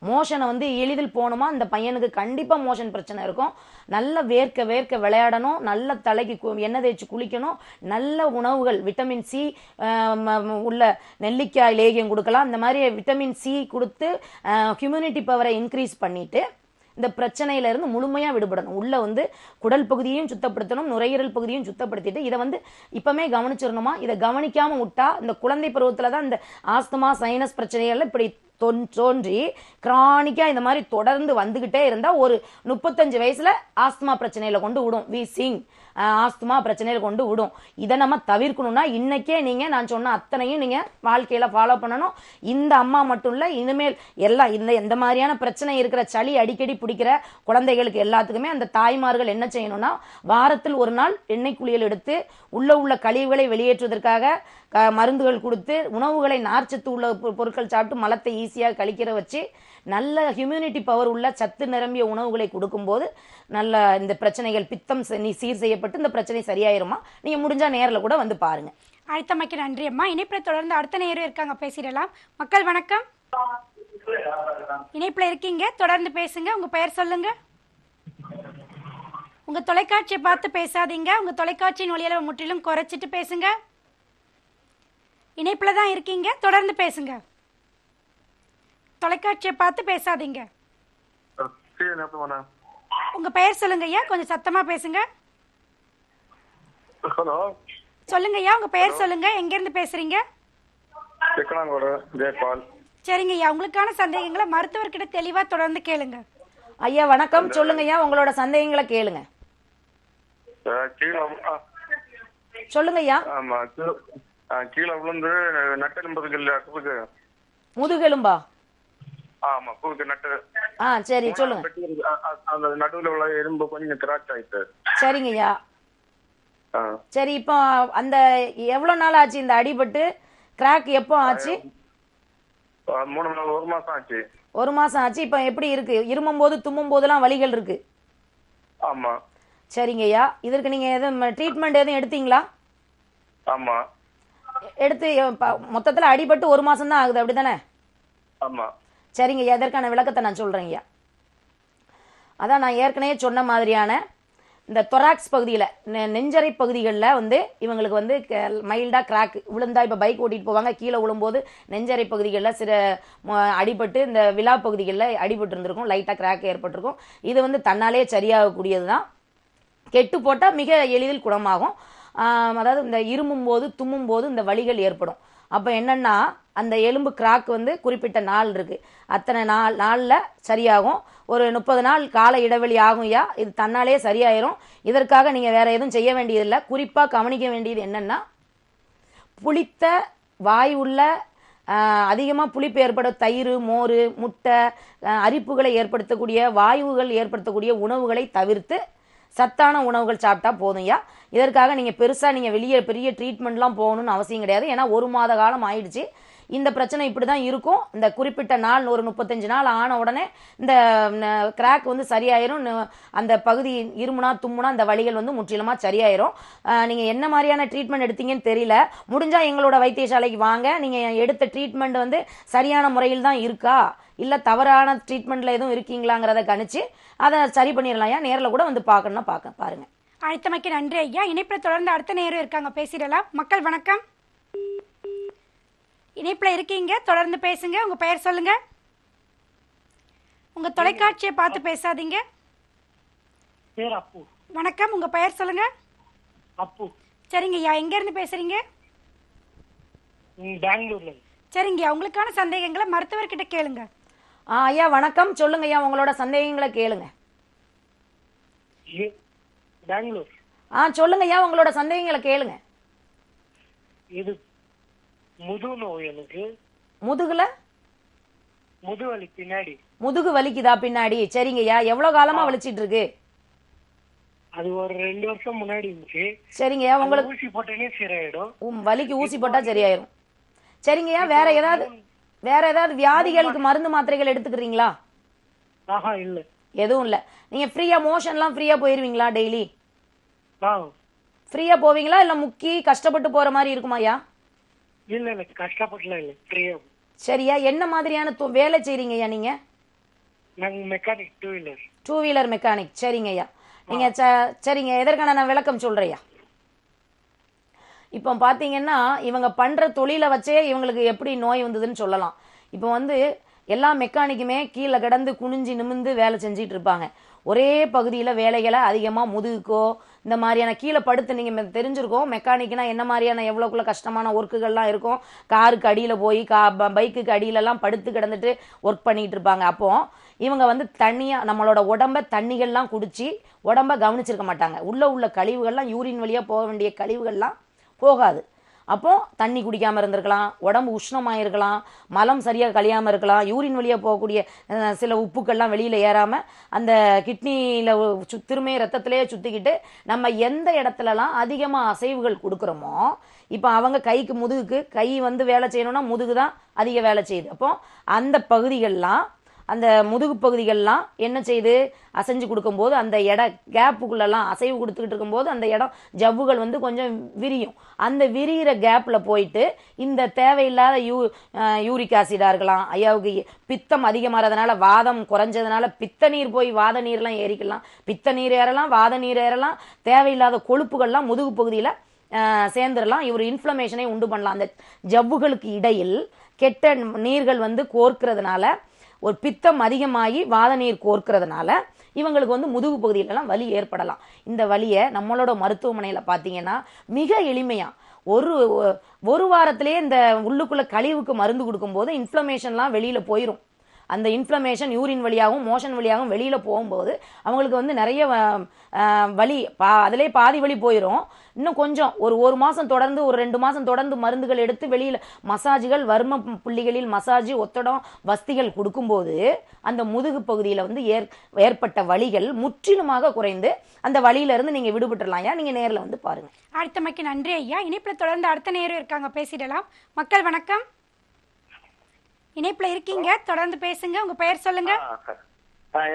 மோஷனை வந்து எளிதில் போகணுமா. இந்த பையனுக்கு கண்டிப்பா மோஷன் பிரச்சனை இருக்கும். நல்ல வேர்க்க விளையாடணும், நல்ல தலைக்கு எண்ணெய் தேய்ச்சி குளிக்கணும், நல்ல உணவுகள் விட்டமின் சி உள்ள நெல்லிக்காய் லேகியம் கொடுக்கலாம். இந்த மாதிரி விட்டமின் சி கொடுத்து ஹியூமினிட்டி பவரை இன்க்ரீஸ் பண்ணிட்டு இந்த பிரச்சனையில இருந்து முழுமையா விடுபடணும். உள்ள வந்து குடல் பகுதியையும் சுத்தப்படுத்தணும், நுரையீரல் பகுதியும் சுத்தப்படுத்திட்டு இதை வந்து இப்பமே கவனிச்சிடணுமா. இதை கவனிக்காம விட்டா இந்த குழந்தை பருவத்துலதான் இந்த ஆஸ்துமா சைனஸ் பிரச்சனைகள் இப்படி தோன்றி கிரானிக்கா இந்த மாதிரி தொடர்ந்து வந்துகிட்டே இருந்தா ஒரு 35 வயசுல ஆஸ்துமா பிரச்சனையில கொண்டு விடும், வீசிங் ஆஸ்துமா பிரச்சனையில கொண்டு விடும். இதை நம்ம தவிர்க்கணும்னா இன்னைக்கே நீங்க நான் சொன்ன அத்தனையும் நீங்க வாழ்க்கையில ஃபாலோ பண்ணணும். இந்த அம்மா மட்டும் இல்ல, இனிமேல் எல்லாம் இந்த மாதிரியான பிரச்சனை இருக்கிற சளி அடிக்கடி பிடிக்கிற குழந்தைகளுக்கு எல்லாத்துக்குமே அந்த தாய்மார்கள் என்ன செய்யணும்னா, வாரத்தில் ஒரு நாள் எண்ணெய் குளியல் எடுத்து உள்ள கழிவுகளை வெளியேற்றுவதற்காக மருந்துகள் கொடுத்து உணவுகளை நார்ச்சத்து உள்ள பொருட்கள் சாப்பிட்டு மலத்தை ஈஸியாக கழிக்கிற வச்சு நல்ல ஹியூமினிட்டி பவர் உள்ள சத்து நிரம்பிய உணவுகளை கொடுக்கும்போது நல்ல இந்த பிரச்சனைகள் பித்தம் சீர் செய்யப்பட்டு இந்த பிரச்சனை சரியாயிருமா. நீங்க முடிஞ்சா நேரில் கூட வந்து பாருங்க. அழைத்தமைக்கு நன்றி அம்மா. இணைப்புல தொடர்ந்து அடுத்த நேரம் இருக்காங்க, பேசிடலாம். மக்கள் வணக்கம், இணைப்புல இருக்கீங்க, தொடர்ந்து பேசுங்க. உங்க பெயர் சொல்லுங்க. உங்க தொலைக்காட்சியை பார்த்து பேசாதீங்க, உங்க தொலைக்காட்சியின் ஒளியளவை முற்றிலும் குறைச்சிட்டு பேசுங்க. இணைப்புல தான் இருக்கீங்க, தொடர்ந்து பேசுங்க. தொலைக்காட்சியை பார்த்து பேசாதீங்க. உங்க பெயர் சொல்லுங்க ஐயா, கொஞ்சம் சத்தமா பேசுங்க. ஹலோ, சொல்லுங்க ஐயா, உங்க பெயர் சொல்லுங்க, எங்க இருந்து பேசுறீங்க? சரிங்க ஐயா, உங்களுக்கான சந்தேகங்களை மருத்துவர்கிட்ட தெளிவா தொடர்ந்து கேளுங்க. ஐயா வணக்கம், சொல்லுங்க ஐயா, உங்களோட சந்தேகங்களை கேளுங்க. சொல்லுங்க ஐயா. ஆமா, கீழே விழுந்து நட்டெலும்புக்கு முதுகெலும்பா? ஆமா, பூக்கு நட்டு. சரி சொல்லுங்க. அந்த நடுவுல உள்ள எலும்பு கொஞ்சம் கிராக் ஆயிட்டு. சரிங்க ஐயா. சரி, இப்போ அந்த எவ்வளவு நாள் ஆச்சு இந்த அடிபட்டு? கிராக் எப்போ ஆச்சு? 3 நாள், 1 மாசம் ஆச்சு. 1 மாசம் ஆச்சு. இப்போ எப்படி இருக்கு? இருமும் போது தும்மும் போதெல்லாம் வலிகள் இருக்கு? ஆமா. சரிங்க ஐயா, இதற்கு நீங்க எதுவும் ட்ரீட்மெண்ட் எதுவும் எடுத்தீங்களா? ஆமா, எடுத்து மொத்தத்துல அடிபட்டு 1 மாசம் தான் ஆகுது, அப்படிதானே? ஆமா. சரிங்க, எதற்கான விளக்கத்தை நான் சொல்கிறேங்கய்யா. அதான் நான் ஏற்கனவே சொன்ன மாதிரியான இந்த தொராக்ஸ் பகுதியில், நெஞ்சரை பகுதிகளில் வந்து இவங்களுக்கு வந்து மைல்டாக கிராக் விழுந்தா, இப்போ பைக் ஓட்டிகிட்டு போவாங்க, கீழே விழும்போது நெஞ்சரை பகுதிகளில் சில அடிபட்டு இந்த விழா பகுதிகளில் அடிபட்டு இருந்திருக்கும், லைட்டாக கிராக் ஏற்பட்டிருக்கும். இது வந்து தன்னாலே சரியாகக்கூடியது தான். கெட்டு போட்டால் மிக எளிதில் குணமாகும். அதாவது இந்த இருமும் போது தும்மும் போது இந்த வலிகள் ஏற்படும். அப்போ என்னென்னா அந்த எலும்பு கிராக் வந்து குறிப்பிட்ட நாள் இருக்குது, அத்தனை நாளில் சரியாகும். ஒரு 30 நாள் கால இடைவெளி ஆகும்யா, இது தன்னாலே சரியாயிரும். இதற்காக நீங்கள் வேறு எதுவும் செய்ய வேண்டியதில்லை. குறிப்பாக கவனிக்க வேண்டியது என்னென்னா, புளித்த வாய் உள்ள அதிகமாக புளிப்பு ஏற்பட தயிர், மோர், முட்டை, அரிப்புகளை ஏற்படுத்தக்கூடிய வாயுகள் ஏற்படுத்தக்கூடிய உணவுகளை தவிர்த்து சத்தான உணவுகள் சாப்பிட்டா போதும்யா. இதற்காக நீங்கள் பெருசாக நீங்கள் வெளியே பெரிய ட்ரீட்மெண்ட்லாம் போகணும்னு அவசியம் கிடையாது. ஏன்னா 1 மாத காலம் ஆயிடுச்சு. இந்த பிரச்சனை இப்படி தான் இருக்கும். இந்த குறிப்பிட்ட நாள் ஒரு 35 நாள் ஆன உடனே இந்த கிராக் வந்து சரியாயிரும். அந்த பகுதி இருமுனா தும்முனா அந்த வலிகள் வந்து முற்றிலுமாக சரியாயிரும். நீங்கள் என்ன மாதிரியான ட்ரீட்மெண்ட் எடுத்தீங்கன்னு தெரியல. முடிஞ்சால் எங்களோட வைத்தியசாலைக்கு வாங்க. நீங்கள் எடுத்த ட்ரீட்மெண்ட் வந்து சரியான முறையில் தான் இருக்கா, இல்லை தவறான ட்ரீட்மெண்ட்டில் எதுவும் இருக்கீங்களாங்கிறத கணிச்சு அதை சரி பண்ணிடலாம். ஏன் நேரில் கூட வந்து பார்க்கணுன்னா பாருங்கள். அழைத்தமைக்கு நன்றி ஐயா. இணைப்பில் தொடர்ந்து அடுத்த நேரம் இருக்காங்க, பேசிடலாம். மக்கள் வணக்கம், இணைப்பில் இருக்கீங்க, தொடர்ந்து பேசுங்க. உங்கள் பெயர் சொல்லுங்க. உங்கள் தொலைக்காட்சியை பார்த்து பேசாதீங்க. பேர் அப்பு. வணக்கம், உங்கள் பெயர் சொல்லுங்க. அப்பு. சரிங்க ஐயா, எங்கேருந்து பேசுகிறீங்க? பெங்களூர்ல. சரிங்க ஐயா, உங்களுக்கான சந்தேகங்களை மருத்துவர்கிட்ட கேளுங்க. ஐயா வணக்கம், சொல்லுங்க ஐயா, உங்களோட சந்தேகங்களை கேளுங்க. பெங்களூர். சொல்லுங்க ஐயா, உங்களோட சந்தேகங்களை கேளுங்க. இது முதுகு நோய், எனக்கு முதுகுல முதுகு வலி, பின்னாடி முதுகு வலிக்குதா பின்னாடி? சரிங்க ஐயா, எவ்வளவு காலமா வலிச்சிட்டு இருக்கு? அது ஒரு 2 வருஷம் முன்னாடி இருந்துச்சு. சரிங்க ஐயா, உங்களுக்கு ஊசி போட்டேனே சரியாயிடும். வலிக்கு ஊசி போட்டா சரியாயிரும். சரிங்க ஐயா, வேற ஏதாவது வியாதிகளுக்கு மருந்து மாத்திரைகள் எடுத்துக்கிறீங்களா? இல்ல, எதுவும் இல்ல. நீங்க ஃப்ரீயா மோஷன்லாம் ஃப்ரீயா போயிருவீங்களா? டெய்லி ஃப்ரீயா போவீங்களா, இல்ல முக்கி கஷ்டப்பட்டு போற மாதிரி இருக்குமா ஐயா? இல்ல இல்ல, கஷ்டப்படல, இல்ல ஃப்ரீயா. சரியா, என்ன மாதிரியான வேலை செய்றீங்க ஐயா நீங்க? நாங்க மெக்கானிக், 2 வீலர் மெக்கானிக். சரிங்க ஐயா, நீங்க சரிங்க, எதற்கான நான் விளக்கம் சொல்றேயா. இப்போ பார்த்தீங்கன்னா இவங்க பண்ணுற தொழிலை வச்சே இவங்களுக்கு எப்படி நோய் வந்ததுன்னு சொல்லலாம். இப்போ வந்து எல்லா மெக்கானிக்குமே கீழே கிடந்து குனிஞ்சு நிமிந்து வேலை செஞ்சிட்டு இருப்பாங்க. ஒரே பகுதியில் வேலைகளை அதிகமாக முதுகுக்கோ இந்த மாதிரியான கீழே படுத்து, நீங்கள் தெரிஞ்சிருக்கோம் மெக்கானிக்னா என்ன மாதிரியான எவ்வளோக்குள்ள கஷ்டமான ஒர்க்குகள்லாம் இருக்கும். காருக்கு அடியில் போய் பைக்குக்கு அடியிலலாம் படுத்து கிடந்துட்டு ஒர்க் பண்ணிகிட்டு இருப்பாங்க. அப்போது இவங்க வந்து தண்ணியாக நம்மளோட உடம்ப தண்ணிகள்லாம் குடிச்சு உடம்ப கவனிச்சிருக்க மாட்டாங்க. உள்ள கழிவுகள்லாம் யூரின் வழியாக போக வேண்டிய கழிவுகள்லாம் போகாது. அப்போ தண்ணி குடிக்காமல் இருந்திருக்கலாம், உடம்பு உஷ்ணமாக இருக்கலாம், மலம் சரியாக கழியாமல் இருக்கலாம், யூரின் வழியாக போகக்கூடிய சில உப்புக்கள்லாம் வெளியில் ஏறாமல் அந்த கிட்னியில் திரும்ப ரத்தத்திலே சுற்றிக்கிட்டு நம்ம எந்த இடத்துலலாம் அதிகமாக அசைவுகள் கொடுக்குறோமோ, இப்போ அவங்க கைக்கு முதுகுக்கு கை வந்து வேலை செய்யணும்னா முதுகு தான் அதிக வேலை செய்யுது. அப்போ அந்த பகுதிகள்லாம் அந்த முதுகு பகுதிகள்லாம் என்ன செய்து அசைஞ்சு கொடுக்கும்போது அந்த கேப்புக்குள்ளெல்லாம் அசைவு கொடுத்துக்கிட்டு இருக்கும்போது அந்த இடம் ஜவ்வுகள் வந்து கொஞ்சம் விரியும். அந்த விரிகிற கேப்பில் போயிட்டு இந்த தேவையில்லாத யூரிக் ஆசிடாக இருக்கலாம், ஐயாவுக்கு பித்தம் அதிகமாகிறதுனால வாதம் குறைஞ்சதுனால பித்த நீர் போய் வாத நீர்லாம் ஏறிக்கலாம், பித்த நீர் ஏறலாம், வாத நீர் ஏறலாம், தேவையில்லாத கொழுப்புகள்லாம் முதுகு பகுதியில் சேர்ந்துடலாம். இவர் இன்ஃப்ளமேஷனை உண்டு பண்ணலாம். அந்த ஜவ்வுகளுக்கு இடையில் கெட்ட நீர்கள் வந்து கோர்க்கிறதுனால, ஒரு பித்தம் அதிகமாகி வாத நீர் கோர்க்கிறதுனால இவங்களுக்கு வந்து முதுகு பகுதியிலலாம் வலி ஏற்படலாம். இந்த வலியை நம்மளோட மருத்துவமனையில் பார்த்தீங்கன்னா மிக எளிமையாக ஒரு வாரத்திலே இந்த உள்ளுக்குள்ள கழிவுக்கு மருந்து கொடுக்கும்போது இன்ஃப்ளமேஷன்லாம் வெளியில் போயிடும். அந்த இன்ஃப்ளமேஷன் யூரின் வழியாகவும் மோஷன் வழியாகவும் வெளியில் போகும்போது அவங்களுக்கு வந்து நிறைய வலி அதிலே பாதி வலி போயிடும். இன்னும் கொஞ்சம் ஒரு மாதம் தொடர்ந்து, ஒரு 2 மாதம் தொடர்ந்து மருந்துகள் எடுத்து வெளியில் மசாஜுகள், வர்ம புள்ளிகளில் மசாஜ், ஒத்தடம், வஸ்திகள் கொடுக்கும்போது அந்த முதுகு பகுதியில் வந்து ஏற்பட்ட வலிகள் முற்றிலுமாக குறைந்து அந்த வலியிலிருந்து நீங்கள் விடுபட்டுடலாம். ஐயா, நீங்கள் நேரில் வந்து பாருங்கள். அடுத்தமைக்கு நன்றி ஐயா. இணைப்பில் தொடர்ந்து அடுத்த நேரம் இருக்காங்க, பேசிடலாம். மக்கள் வணக்கம், இணைப்புல இருக்கீங்க, தொடர்ந்து பேசுங்க. உங்க பெயர் சொல்லுங்க.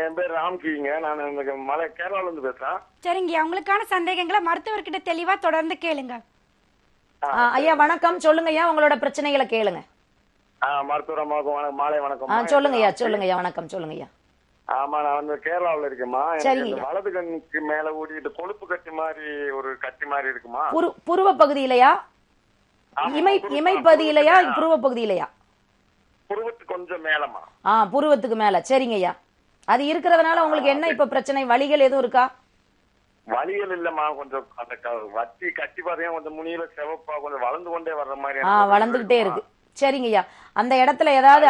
என் பேர் ராம்கிங்க. நான் மலை கேரளால இருந்து பேசுறேன். சரிங்க, உங்களுக்கான சந்தேகங்களை மருத்துவர்கிட்ட தெளிவா தொடர்ந்து கேளுங்க. ஐயா வணக்கம், சொல்லுங்க ஐயா, உங்களோட பிரச்சனைகளை கேளுங்க. மருத்துவர் அம்மாவுக்கு மாலை வணக்கம். சொல்லுங்கய்யா சொல்லுங்கய்யா. வணக்கம் சொல்லுங்கய்யா. ஆமா, நான் வந்து கேரளாவில் இருக்கேம்மா. சரிங்க. வலது கண்ணுக்கு மேல ஓடிட்டு கொழுப்பு கட்டி மாதிரி ஒரு கட்டி மாதிரி இருக்குமா? புருவ பகுதியிலையா, இமை பகுதியிலையா, புருவ பகுதியிலையா? புருவத்துக்கு கொஞ்சம் மேலமா. புருவத்துக்கு மேல. சரிங்கய்யா. அது இருக்கிறதுனால உங்களுக்கு என்ன இப்ப பிரச்சனை? வலிகள் எதுவும் இருக்கா? வலிகள் இல்லம்மா, கொஞ்சம் அந்த வட்டி கட்டி பாத்தீங்கன்னா கொஞ்சம் முனியில செவப்பா கொஞ்சம் வளர்ந்து கொண்டே வர்ற மாதிரி. வளர்ந்துகிட்டே இருக்கு. சரிங்கய்யா. அந்த இடத்துல ஏதாவது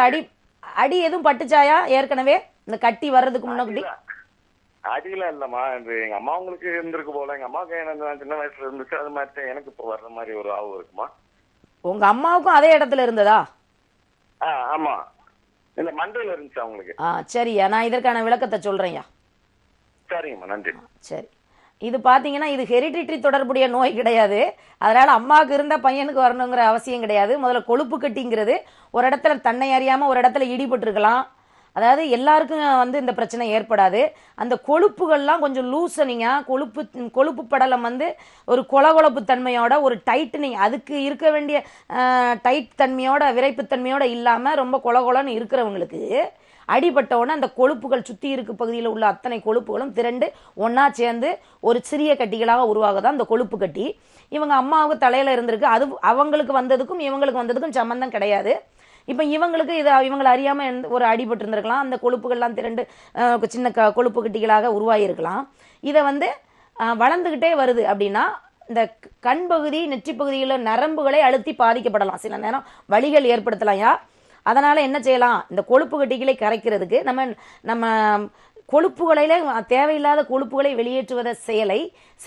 அடி எதுவும் பட்டுச்சாயா ஏற்கனவே இந்த கட்டி வர்றதுக்கு முன்னாடி? அடியில இல்லம்மா, எங்க அம்மா உங்களுக்கு இருந்திருக்கு போல. எங்க அம்மாவுக்கு சின்ன வயசுல இருந்துச்சு, அது மாதிரி எனக்கு இப்போ வர்ற மாதிரி ஒரு ஆவு இருக்குமா? உங்க அம்மாவுக்கும் அதே இடத்துல இருந்ததா? ஆமா, இந்த மண்டையில இருந்துச்சு அவங்களுக்கு. சரியா, நான் இதற்கான விளக்கத்தை சொல்றேன்யா. சரிங்கம்மா, நன்றி. சரி, இது பாத்தீங்கன்னா இது ஹெரிடிட்டரி தொடர்புடைய நோய் கிடையாது. அதனால அம்மாவுக்கு இருந்த பையனுக்கு வரணுங்கிற அவசியம் கிடையாது. முதல்ல கொழுப்பு கட்டிங்கிறது ஒரு இடத்துல தன்னை அறியாம ஒரு இடத்துல இடிபட்டிருக்கலாம். அதாவது எல்லாருக்கும் வந்து இந்த பிரச்சனை ஏற்படாது. அந்த கொழுப்புகள்லாம் கொஞ்சம் லூசனிங்கா, கொழுப்பு படலம் வந்து ஒரு கொலகொலப்பு தன்மையோட, ஒரு டைட்டனிங், அதுக்கு இருக்க வேண்டிய டைட் தன்மையோட, விரைப்புத்தன்மையோட இல்லாம ரொம்ப கொலகொலன்னு இருக்கிறவங்களுக்கு அடிபட்டவுடனே அந்த கொழுப்புகள் சுற்றி இருக்கு பகுதியில் உள்ள அத்தனை கொழுப்புகளும் திரண்டு ஒன்றா சேர்ந்து ஒரு சிறிய கட்டிகளாக உருவாகுதான் அந்த கொழுப்பு கட்டி. இவங்க அம்மாவுக்கு தலையில் இருந்திருக்கு. அது அவங்களுக்கு வந்ததுக்கும் இவங்களுக்கு வந்ததுக்கும் சம்மந்தம் கிடையாது. இப்போ இவங்களுக்கு இவங்களை அறியாமல் ஒரு அடிபட்டு இருந்திருக்கலாம். அந்த கொழுப்புகள்லாம் திரண்டு சின்ன கொழுப்பு கட்டிகளாக உருவாகியிருக்கலாம். இதை வந்து வளர்ந்துக்கிட்டே வருது அப்படின்னா இந்த கண் பகுதி, நெற்றி பகுதியில் நரம்புகளை அழுத்தி பாதிக்கப்படலாம். சில நேரம் வலிகள் ஏற்படுத்தலாம். அதனால் என்ன செய்யலாம்? இந்த கொழுப்பு கட்டிகளை கரைக்கிறதுக்கு நம்ம கொழுப்புகளில் தேவையில்லாத கொழுப்புகளை வெளியேற்றுவத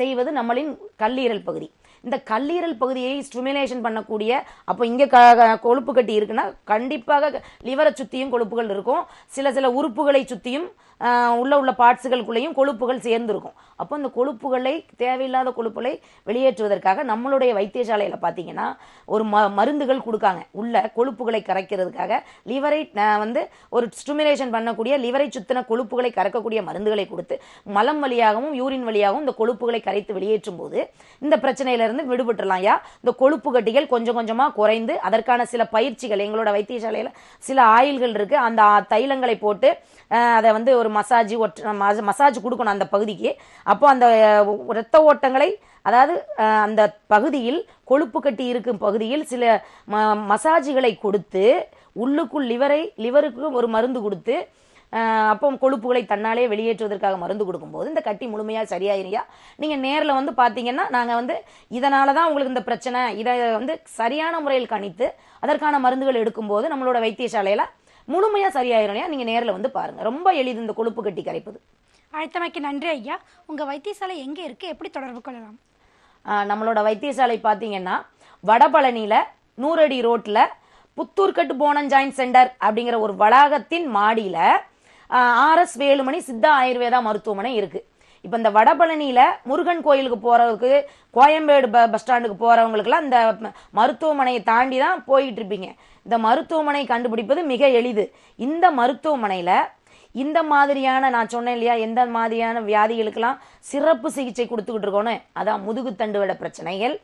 செய்வது நம்மளின் கல்லீரல் பகுதி. இந்த கல்லீரல் பகுதியை ஸ்டிமுலேஷன் பண்ணக்கூடிய, அப்போ இங்கே கொழுப்பு கட்டி இருக்குன்னா கண்டிப்பாக லிவரை சுற்றியும் கொழுப்புகள் இருக்கும். சில உறுப்புகளை சுற்றியும் உள்ள பார்ட்ஸுகளுக்குள்ளேயும் கொழுப்புகள் சேர்ந்துருக்கும். அப்போ இந்த கொழுப்புகளை, தேவையில்லாத கொழுப்புகளை வெளியேற்றுவதற்காக நம்மளுடைய வைத்தியசாலையில் பார்த்தீங்கன்னா ஒரு மருந்துகள் கொடுக்காங்க. உள்ள கொழுப்புகளை கரைக்கிறதுக்காக லிவரை வந்து ஒரு ஸ்டிமுலேஷன் பண்ணக்கூடிய, லிவரை சுத்தின கொழுப்புகளை கரைக்கக்கூடிய மருந்துகளை கொடுத்து மலம் வழியாகவும் யூரின் வழியாகவும் இந்த கொழுப்புகளை கரைத்து வெளியேற்றும் போது இந்த பிரச்சனையிலிருந்து விடுபட்டுலாம். இந்த கொழுப்பு கட்டிகள் கொஞ்சம் கொஞ்சமாக குறைந்து அதற்கான சில பயிற்சிகள் எங்களோட வைத்தியசாலையில் சில ஆயில்கள் இருக்கு. அந்த தைலங்களை போட்டு அதை வந்து ஒரு மசாஜ் கொடுக்கணும் அந்த பகுதிக்கு. அப்போ அந்த இரத்த ஓட்டங்களை, அதாவது அந்த பகுதியில் கொழுப்பு கட்டி இருக்கும் பகுதியில் சில மசாஜுகளை கொடுத்து உள்ளுக்குள் லிவருக்கு ஒரு மருந்து கொடுத்து அப்போ கொழுப்புகளை தன்னாலே வெளியேற்றுவதற்காக மருந்து கொடுக்கும்போது இந்த கட்டி முழுமையாக சரியாயிருயா. நீங்கள் நேரில் வந்து பார்த்தீங்கன்னா நாங்கள் வந்து இதனால தான் உங்களுக்கு இந்த பிரச்சனை, இதை வந்து சரியான முறையில் கணித்து அதற்கான மருந்துகள் எடுக்கும்போது நம்மளோட வைத்தியசாலையில் முழுமையாக சரியாயிரும்யா. நீங்கள் நேரில் வந்து பாருங்கள். ரொம்ப எளிது இந்த கொழுப்பு கட்டி கரைப்பது. அழைத்தமைக்கு நன்றி ஐயா. உங்கள் வைத்தியசாலை எங்கே இருக்குது, எப்படி தொடர்பு கொள்ளலாம்? நம்மளோட வைத்தியசாலை பார்த்தீங்கன்னா வடபழனியில் 100 அடி ரோட்டில் புத்தூர்கட்டு போனன் ஜாயின்ட் சென்டர் அப்படிங்கிற ஒரு வளாகத்தின் மாடியில் RS வேலுமணி சித்தா ஆயுர்வேதா மருத்துவமனை இருக்குது. இப்போ இந்த வடபழனியில் முருகன் கோயிலுக்கு போகிறதுக்கு, கோயம்பேடு பஸ் ஸ்டாண்டுக்கு போகிறவங்களுக்குலாம் இந்த மருத்துவமனையை தாண்டி தான் போய்கிட்டு இருப்பீங்க. இந்த மருத்துவமனை கண்டுபிடிப்பது மிக எளிது. இந்த மருத்துவமனையில் இந்த மாதிரியான, நான் சொன்னேன் இல்லையா, எந்த மாதிரியான வியாதிகளுக்கெல்லாம் சிறப்பு சிகிச்சை கொடுத்துக்கிட்டு இருக்கோன்னு, அதான் முதுகுத்தண்டுவட பிரச்சனைகள்,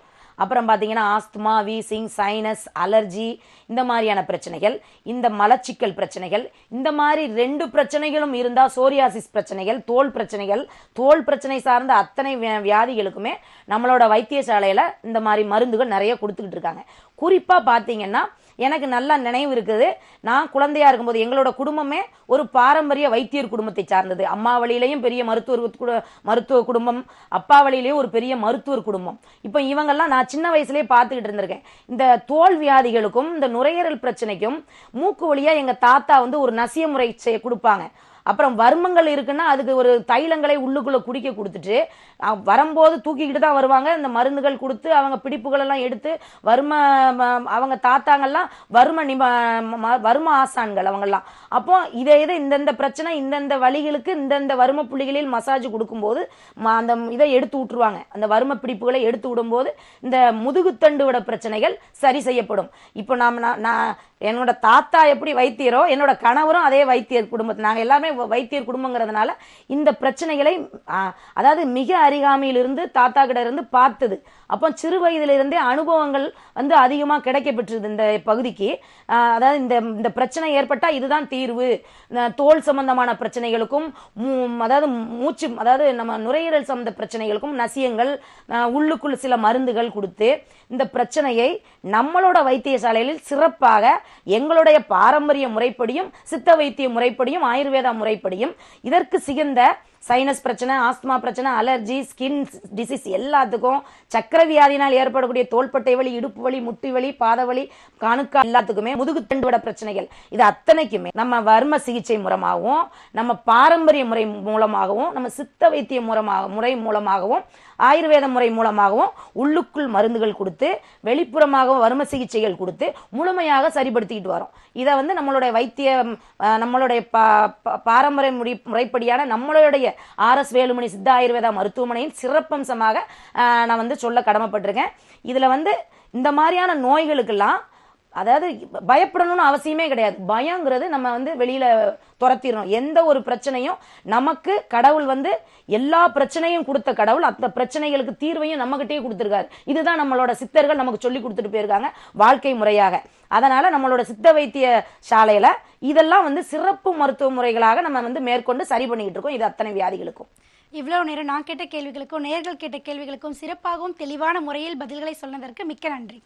அப்புறம் பார்த்தீங்கன்னா ஆஸ்துமா, வீசிங், சைனஸ், அலர்ஜி, இந்த மாதிரியான பிரச்சனைகள், இந்த மலச்சிக்கல் பிரச்சனைகள், இந்த மாதிரி 2 பிரச்சனைகளும் இருந்தால், சோரியாசிஸ் பிரச்சனைகள், தோல் பிரச்சனை சார்ந்த அத்தனை வியாதிகளுக்குமே நம்மளோட வைத்தியசாலையில் இந்த மாதிரி மருந்துகள் நிறைய கொடுத்துக்கிட்டு இருக்காங்க. குறிப்பாக பார்த்தீங்கன்னா எனக்கு நல்லா நினைவு இருக்குது, நான் குழந்தையா இருக்கும்போது எங்களோட குடும்பமே ஒரு பாரம்பரிய வைத்தியர் குடும்பத்தை சார்ந்தது. அம்மா வழியிலையும் பெரிய மருத்துவ குடும்பம், அப்பா வழியிலேயும் ஒரு பெரிய மருத்துவர் குடும்பம். இப்போ இவங்கெல்லாம் நான் சின்ன வயசுலேயே பார்த்துக்கிட்டு இருந்திருக்கேன். இந்த தோல் வியாதிகளுக்கும் இந்த நுரையீரல் பிரச்சனைக்கும் மூக்கு வழியா எங்க தாத்தா வந்து ஒரு நசிய முறை கொடுப்பாங்க. அப்புறம் வர்மங்கள் இருக்குன்னா அதுக்கு ஒரு தைலங்களை உள்ளுக்குள்ள குடிக்க கொடுத்துட்டு வரும்போது தூக்கிக்கிட்டு தான் வருவாங்க. இந்த மருந்துகள் கொடுத்து அவங்க பிடிப்புகள் எல்லாம் எடுத்து அவங்க தாத்தாங்கெல்லாம் வர்ம ஆசான்கள் அவங்கெல்லாம். அப்போ இதை இந்தந்த பிரச்சனை, இந்தந்த வலிகளுக்கு இந்தந்த வர்ம புள்ளிகளில் மசாஜ் கொடுக்கும்போது அந்த இதை எடுத்து விட்டுருவாங்க. அந்த வர்ம பிடிப்புகளை எடுத்து விடும்போது இந்த முதுகுத்தண்டு விட பிரச்சனைகள் சரி செய்யப்படும். இப்போ நான் என்னோட தாத்தா எப்படி வைத்தியரோ என்னோட கணவரும் அதே வைத்தியர் குடும்பத்தை, நாங்கள் எல்லாமே வைத்தியர் குடும்பங்கிறதுனால இந்த பிரச்சனைகளை அதாவது மிக அருகாமையிலிருந்து தாத்தா கிட்ட இருந்து பார்த்தது. அப்போ சிறு வயதிலிருந்தே அனுபவங்கள் வந்து அதிகமாக கிடைக்கப்பெற்றது இந்த பகுதிக்கு. அதாவது இந்த பிரச்சனை ஏற்பட்டால் இதுதான் தீர்வு, தோல் சம்பந்தமான பிரச்சனைகளுக்கும் அதாவது மூச்சு அதாவது நம்ம நுரையீரல் சம்பந்த பிரச்சனைகளுக்கும் நசியங்கள் உள்ளுக்குள் சில மருந்துகள் கொடுத்து இந்த பிரச்சனையை நம்மளோட வைத்தியசாலையில் சிறப்பாக எங்களுடைய பாரம்பரிய முறைப்படியும் சித்த வைத்திய முறைப்படியும் ஆயுர்வேதா முறைப்படியும் இதற்கு சிறந்த சைனஸ் பிரச்சனை, ஆஸ்துமா பிரச்சனை, அலர்ஜி, ஸ்கின் டிசீஸ் எல்லாத்துக்கும், சக்கர வியாதினால் ஏற்படக்கூடிய தோள்பட்டை வலி, இடுப்பு வலி, முட்டி வலி, பாத வலி, கணுக்கா எல்லாத்துக்குமே, முதுகு தண்டுவட பிரச்சனைகள், இது அத்தனைக்குமே நம்ம வர்ம சிகிச்சை மூலமாகவும் நம்ம பாரம்பரிய முறை மூலமாகவும் நம்ம சித்த வைத்திய முறை மூலமாகவும் ஆயுர்வேத முறை மூலமாகவும் உள்ளுக்குள் மருந்துகள் கொடுத்து வெளிப்புறமாகவும் வர்ம சிகிச்சைகள் கொடுத்து முழுமையாக சரிப்படுத்திக்கிட்டு வரோம். இதை வந்து நம்மளுடைய நம்மளுடைய பாரம்பரிய முறைப்படியான நம்மளுடைய RS வேலுமணி சித்த ஆயுர்வேதா மருத்துவமனையின் சிறப்பம்சமாக நான் வந்து சொல்ல கடமைப்பட்டிருக்கேன். இதுல வந்து இந்த மாதிரியான நோய்களுக்கெல்லாம் அதாவது பயப்படணும்னு அவசியமே கிடையாது. பயங்கிறது நம்ம வந்து வெளியில துரத்திடணும். எந்த ஒரு பிரச்சனையும் நமக்கு கடவுள் வந்து எல்லா பிரச்சனையும் கொடுத்த கடவுள் அந்த பிரச்சனைகளுக்கு தீர்வையும் நம்மகிட்டயே கொடுத்துருக்காரு. இதுதான் நம்மளோட சித்தர்கள் நமக்கு சொல்லி கொடுத்துட்டு போயிருக்காங்க வாழ்க்கை முறையாக. அதனால நம்மளோட சித்த வைத்திய சாலையில இதெல்லாம் வந்து சிறப்பு மருத்துவ முறைகளாக நம்ம வந்து மேற்கொண்டு சரி பண்ணிக்கிட்டு இருக்கோம். இது அத்தனை வியாதிகளுக்கும். இவ்வளவு நேரம் நான் கேட்ட கேள்விகளுக்கும் நேயர்கள் கேட்ட கேள்விகளுக்கும் சிறப்பாகவும் தெளிவான முறையில் பதில்களை சொன்னதற்கு மிக்க நன்றி.